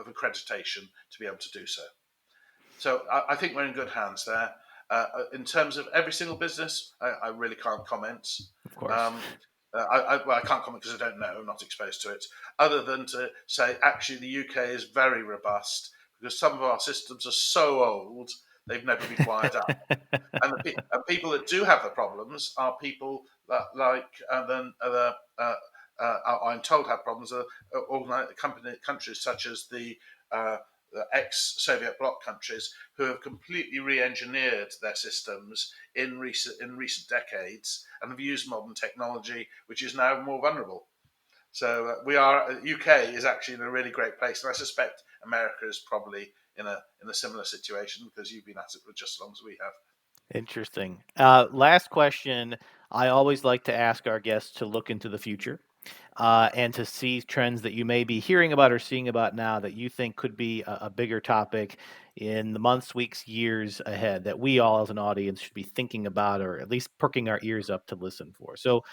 Speaker 2: accreditation to be able to do so. So I think we're in good hands there. In terms of every single business, I really can't comment.
Speaker 1: Of course.
Speaker 2: I can't comment because I don't know, I'm not exposed to it, other than to say actually the UK is very robust because some of our systems are so old they've never been wired up. And people that do have the problems are people that, I'm told, have problems. Countries such as the ex-Soviet bloc countries who have completely re-engineered their systems in recent decades and have used modern technology, which is now more vulnerable. So UK is actually in a really great place, and I suspect America is probably in a similar situation because you've been at it for just as long as we have.
Speaker 1: Interesting. Last question. I always like to ask our guests to look into the future and to see trends that you may be hearing about or seeing about now that you think could be a bigger topic in the months, weeks, years ahead that we all as an audience should be thinking about or at least perking our ears up to listen for. So,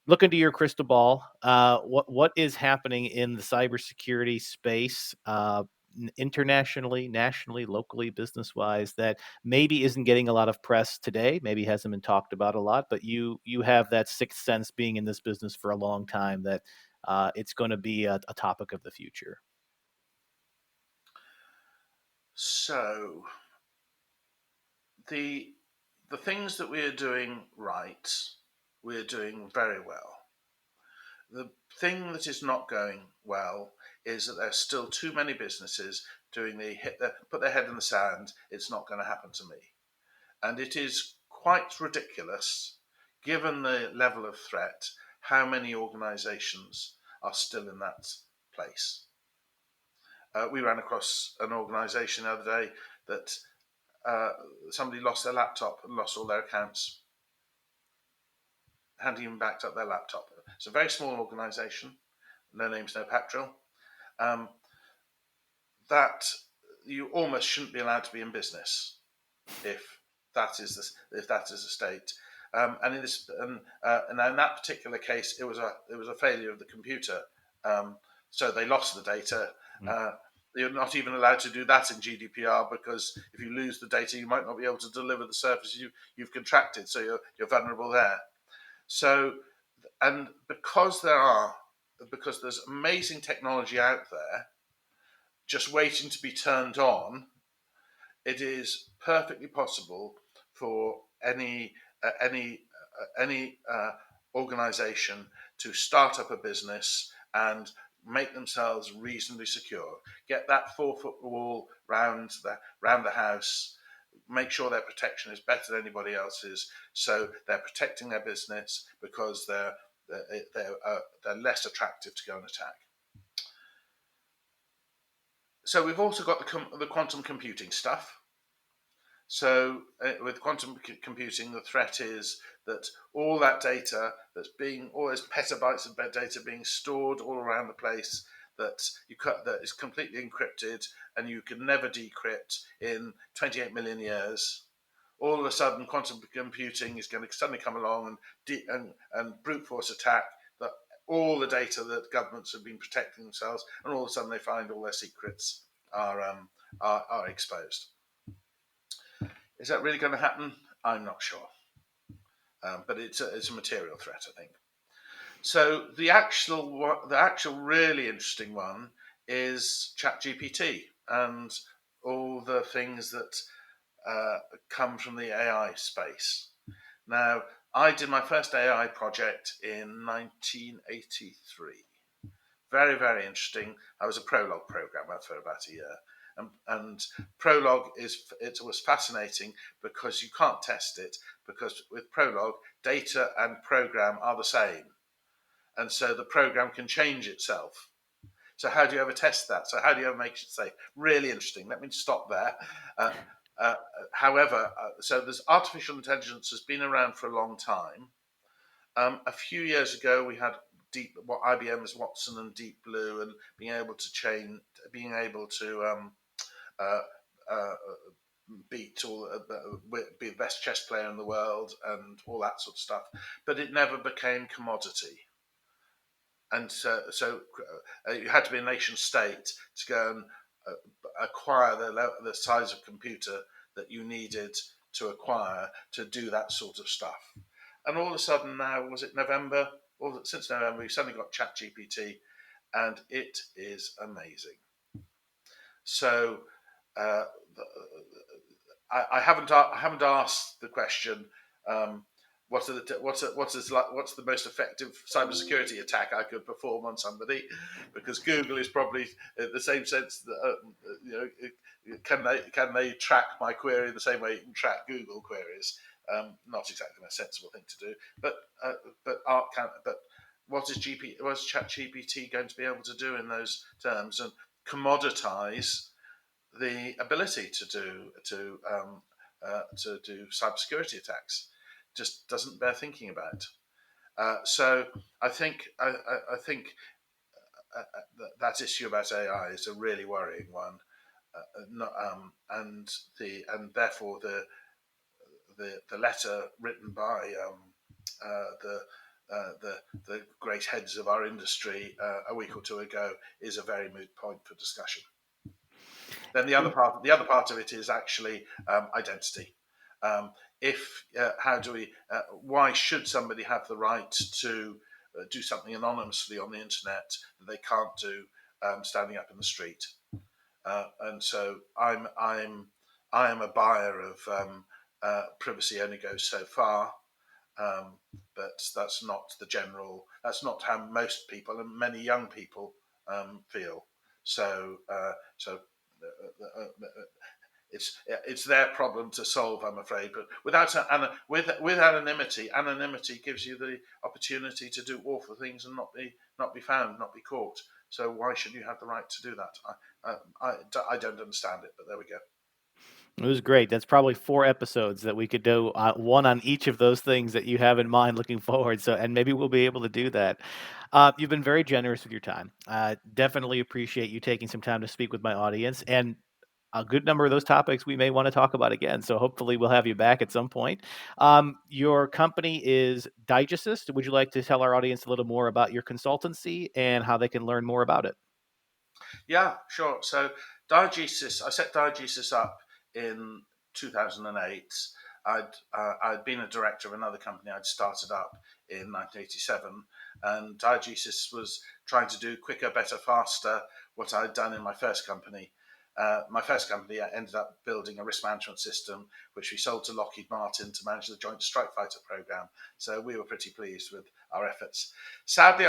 Speaker 1: look into your crystal ball. What is happening in the cybersecurity space internationally, nationally, locally, business wise that maybe isn't getting a lot of press today, maybe hasn't been talked about a lot, but you have that sixth sense being in this business for a long time that it's going to be a topic of the future.
Speaker 2: So the things that we are doing right, we are doing very well. The thing that is not going well is that there's still too many businesses put their head in the sand. It's not going to happen to me, and it is quite ridiculous, given the level of threat, how many organisations are still in that place. We ran across an organisation the other day that somebody lost their laptop and lost all their accounts. hadn't even backed up their laptop. It's a very small organisation, no names, no petrol. That you almost shouldn't be allowed to be in business if that is the state. And in this, and in that particular case, it was a failure of the computer. So they lost the data. You're not even allowed to do that in GDPR, because if you lose the data, you might not be able to deliver the service you've contracted. So you're vulnerable there. So, and because there's amazing technology out there just waiting to be turned on, it is perfectly possible for any organization to start up a business and make themselves reasonably secure. Get that 4-foot wall round the house. Make sure their protection is better than anybody else's, so they're protecting their business because they're less attractive to go and attack. So we've also got the quantum computing stuff. So with quantum computing, the threat is that all that data all those petabytes of data being stored all around the place, that is completely encrypted and you can never decrypt in 28 million years. All of a sudden, quantum computing is going to suddenly come along and brute force attack all the data that governments have been protecting themselves, and all of a sudden they find all their secrets are exposed. Is that really going to happen? I'm not sure, but it's a material threat, I think. So the actual really interesting one is ChatGPT and all the things that come from the AI space. Now, I did my first AI project in 1983. Very, very interesting. I was a Prolog programmer for about a year. And Prolog was fascinating because you can't test it, because with Prolog, data and program are the same. And so the program can change itself. So how do you ever test that? So how do you ever make it safe? Really interesting. Let me stop there. However, so there's artificial intelligence has been around for a long time. A few years ago, we had what IBM's Watson and Deep Blue, and being able to beat be the best chess player in the world and all that sort of stuff. But it never became commodity. And so you had to be a nation state to go and acquire the size of computer that you needed to acquire to do that sort of stuff. And all of a sudden now, was it November? Since November, we've suddenly got ChatGPT, and it is amazing. So I haven't asked the question. What's the most effective cybersecurity attack I could perform on somebody? Because Google is probably the same sense that can they track my query the same way you can track Google queries? Not exactly a sensible thing to do, but what is ChatGPT going to be able to do in those terms, and commoditize the ability to do cybersecurity attacks? Just doesn't bear thinking about. So I think that issue about AI is a really worrying one, and therefore the letter written by the great heads of our industry a week or two ago is a very moot point for discussion. Then the other part of it is actually identity. Why should somebody have the right to do something anonymously on the internet that they can't do standing up in the street? And so I am a buyer of privacy only goes so far, but that's not That's not how most people and many young people feel. So it's their problem to solve, I'm afraid. But with anonymity gives you the opportunity to do awful things and not be found, not be caught. So why should you have the right to do that? I don't understand it, but there we go.
Speaker 1: It was great. That's probably 4 episodes that we could do, one on each of those things that you have in mind looking forward, so and maybe we'll be able to do that. You've been very generous with your time. Definitely appreciate you taking some time to speak with my audience, and a good number of those topics we may wanna talk about again, so hopefully we'll have you back at some point. Your company is Diegesis. Would you like to tell our audience a little more about your consultancy and how they can learn more about it?
Speaker 2: Yeah, sure. So Diegesis, I set Diegesis up in 2008. I'd been a director of another company I'd started up in 1987, and Diegesis was trying to do quicker, better, faster what I'd done in my first company. My first company, I ended up building a risk management system, which we sold to Lockheed Martin to manage the Joint Strike Fighter program. So we were pretty pleased with our efforts. Sadly,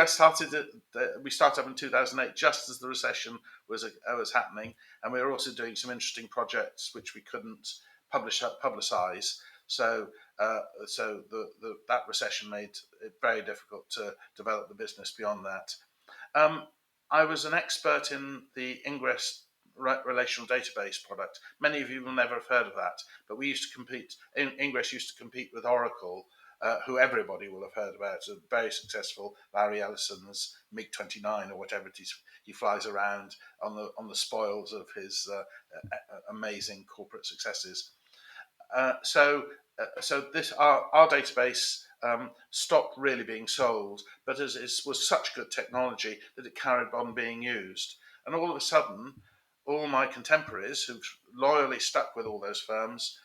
Speaker 2: we started up in 2008, just as the recession was happening, and we were also doing some interesting projects which we couldn't publicize. So that recession made it very difficult to develop the business beyond that. Um, I was an expert in the Ingress relational database product. Many of you will never have heard of that, but we used to compete. Ingress used to compete with Oracle, who everybody will have heard about. A very successful Larry Ellison's MiG-29 or whatever it is he flies around on the spoils of his amazing corporate successes. So this our database stopped really being sold, but as it was such good technology that it carried on being used. And all of a sudden, all my contemporaries who've loyally stuck with all those firms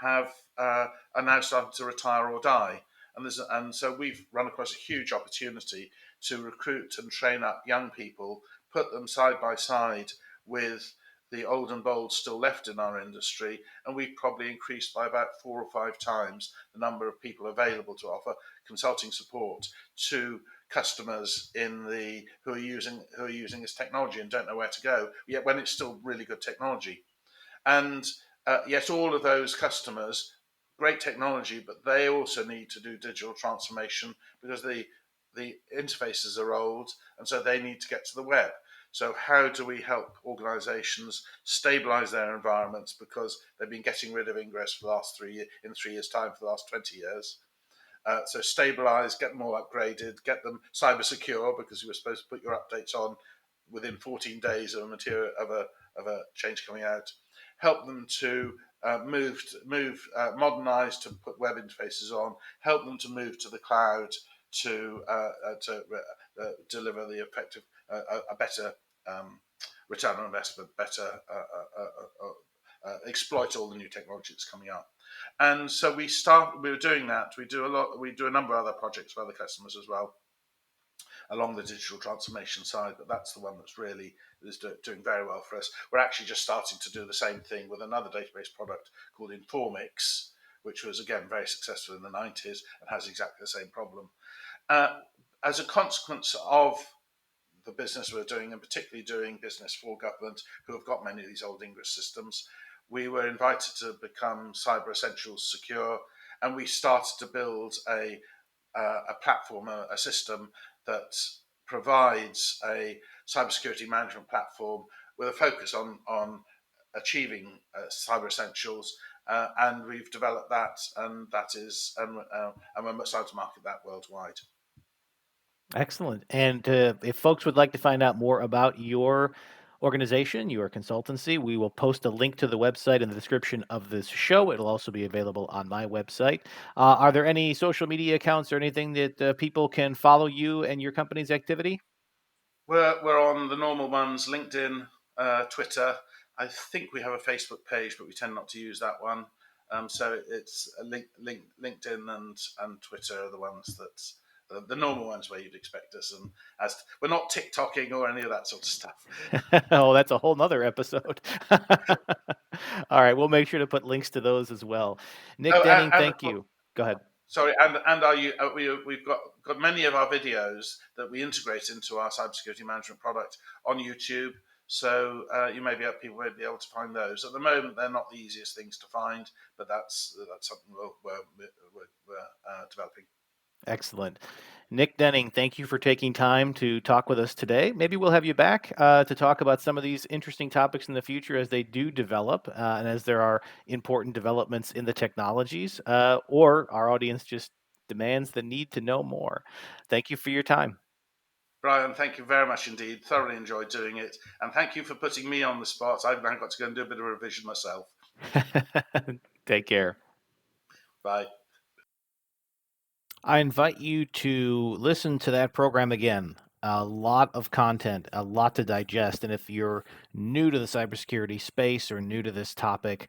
Speaker 2: have are now starting to retire or die. And so we've run across a huge opportunity to recruit and train up young people, put them side by side with the old and bold still left in our industry, and we've probably increased by about 4 or 5 times the number of people available to offer consulting support to customers who are using this technology and don't know where to go, yet when it's still really good technology. And yet all of those customers, great technology, but they also need to do digital transformation because the interfaces are old, and so they need to get to the web. So how do we help organizations stabilize their environments because they've been getting rid of Ingress for the last 3 years, in 3 years' time for the last 20 years? So stabilize, get them all upgraded, get them cyber secure because you were supposed to put your updates on within 14 days of a change coming out. Help them to modernize to put web interfaces on. Help them to move to the cloud to deliver the effective a better return on investment, better exploit all the new technology that's coming up. And so we were doing that. We do a number of other projects for other customers as well along the digital transformation side, but that's the one that's really is doing very well for us. We're actually just starting to do the same thing with another database product called Informix, which was again very successful in the 90s and has exactly the same problem. Uh, as a consequence of the business we're doing, and particularly doing business for government who have got many of these old English systems, we were invited to become Cyber Essentials Secure, and we started to build a platform, a system that provides a cybersecurity management platform with a focus on achieving cyber essentials. And we've developed that, and we're starting to market that worldwide.
Speaker 1: Excellent. And if folks would like to find out more about your organization, your consultancy, we will post a link to the website in the description of this show. It'll also be available on my website. Are there any social media accounts or anything that people can follow you and your company's activity?
Speaker 2: We're on the normal ones: LinkedIn, Twitter. I think we have a Facebook page, but we tend not to use that one. So it's LinkedIn and Twitter are the ones that the normal ones where you'd expect us. And as we're not TikToking or any of that sort of stuff.
Speaker 1: Oh, that's a whole nother episode. All right, we'll make sure to put links to those as well. Nick
Speaker 2: Oh,
Speaker 1: Denning,
Speaker 2: and
Speaker 1: thank you. Go ahead.
Speaker 2: sorry, and we've got many of our videos that we integrate into our cybersecurity management product on YouTube. So people may be able to find those. At the moment, they're not the easiest things to find, but that's something we're developing.
Speaker 1: Excellent. Nick Denning, thank you for taking time to talk with us today. Maybe we'll have you back to talk about some of these interesting topics in the future as they do develop and as there are important developments in the technologies, or our audience just demands the need to know more. Thank you for your time.
Speaker 2: Brian, thank you very much indeed. Thoroughly enjoyed doing it. And thank you for putting me on the spot. I've now got to go and do a bit of revision myself.
Speaker 1: Take care.
Speaker 2: Bye.
Speaker 1: I invite you to listen to that program again. A lot of content, a lot to digest. And if you're new to the cybersecurity space or new to this topic,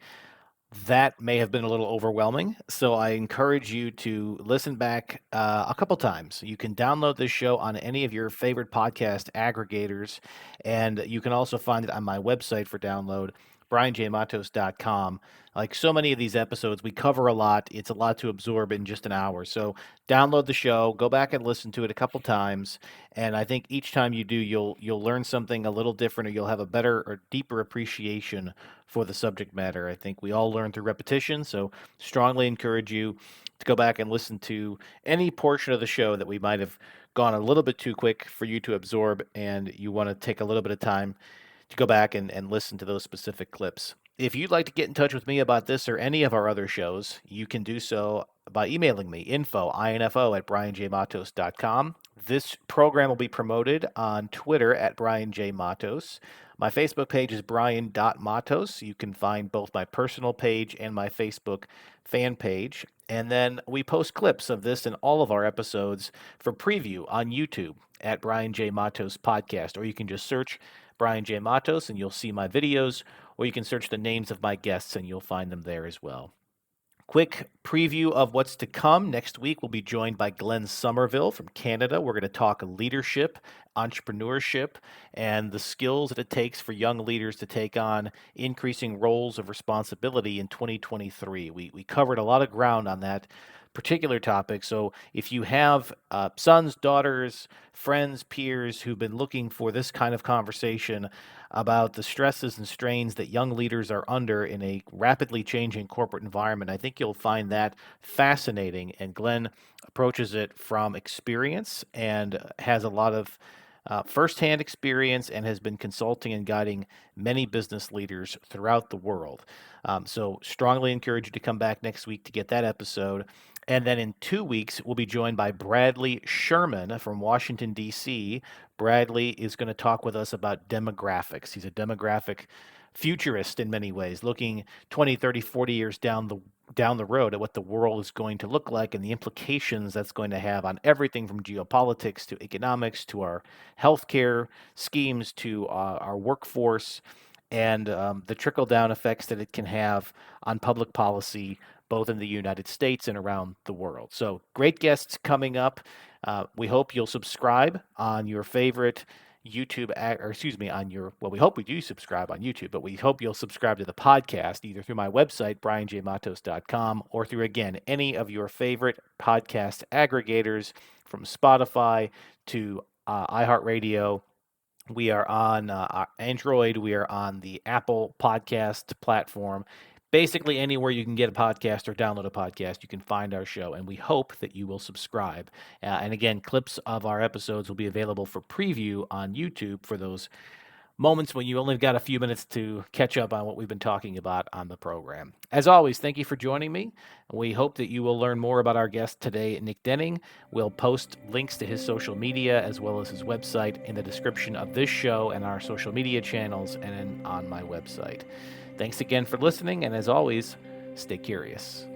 Speaker 1: that may have been a little overwhelming. So I encourage you to listen back a couple times. You can download this show on any of your favorite podcast aggregators, and you can also find it on my website for download, brianjmatos.com. Like so many of these episodes, we cover a lot. It's a lot to absorb in just an hour. So download the show, go back and listen to it a couple times, and I think each time you do, you'll learn something a little different, or you'll have a better or deeper appreciation for the subject matter. I think we all learn through repetition, so strongly encourage you to go back and listen to any portion of the show that we might have gone a little bit too quick for you to absorb, and you want to take a little bit of time to go back and listen to those specific clips. If you'd like to get in touch with me about this or any of our other shows, you can do so by emailing me, info at brianjmatos.com. This program will be promoted on Twitter at brianjmatos. My Facebook page is brian.matos. You can find both my personal page and my Facebook fan page. And then we post clips of this and all of our episodes for preview on YouTube at Brian J. Matos Podcast, or you can just search Brian J. Matos and you'll see my videos, or you can search the names of my guests and you'll find them there as well. Quick preview of what's to come. Next week, we'll be joined by Glenn Somerville from Canada. We're going to talk leadership, entrepreneurship, and the skills that it takes for young leaders to take on increasing roles of responsibility in 2023. We covered a lot of ground on that particular topic. So if you have sons, daughters, friends, peers who've been looking for this kind of conversation about the stresses and strains that young leaders are under in a rapidly changing corporate environment, I think you'll find that fascinating. And Glenn approaches it from experience and has a lot of firsthand experience and has been consulting and guiding many business leaders throughout the world. So, strongly encourage you to come back next week to get that episode. And then in 2 weeks, we'll be joined by Bradley Sherman from Washington, D.C. Bradley is going to talk with us about demographics. He's a demographic futurist in many ways, looking 20, 30, 40 years down the road at what the world is going to look like and the implications that's going to have on everything from geopolitics to economics to our healthcare schemes to our workforce and the trickle down effects that it can have on public policy, both in the United States and around the world. So, great guests coming up. We hope you'll subscribe on your favorite YouTube, or excuse me, on your, well, we hope we do subscribe on YouTube, but we hope you'll subscribe to the podcast either through my website, brianjmatos.com, or through, again, any of your favorite podcast aggregators from Spotify to iHeartRadio. We are on Android. We are on the Apple podcast platform. Basically, anywhere you can get a podcast or download a podcast, you can find our show. And we hope that you will subscribe. And again, clips of our episodes will be available for preview on YouTube for those moments when you only got a few minutes to catch up on what we've been talking about on the program. As always, thank you for joining me. We hope that you will learn more about our guest today, Nick Denning. We'll post links to his social media as well as his website in the description of this show and our social media channels and on my website. Thanks again for listening, and as always, stay curious.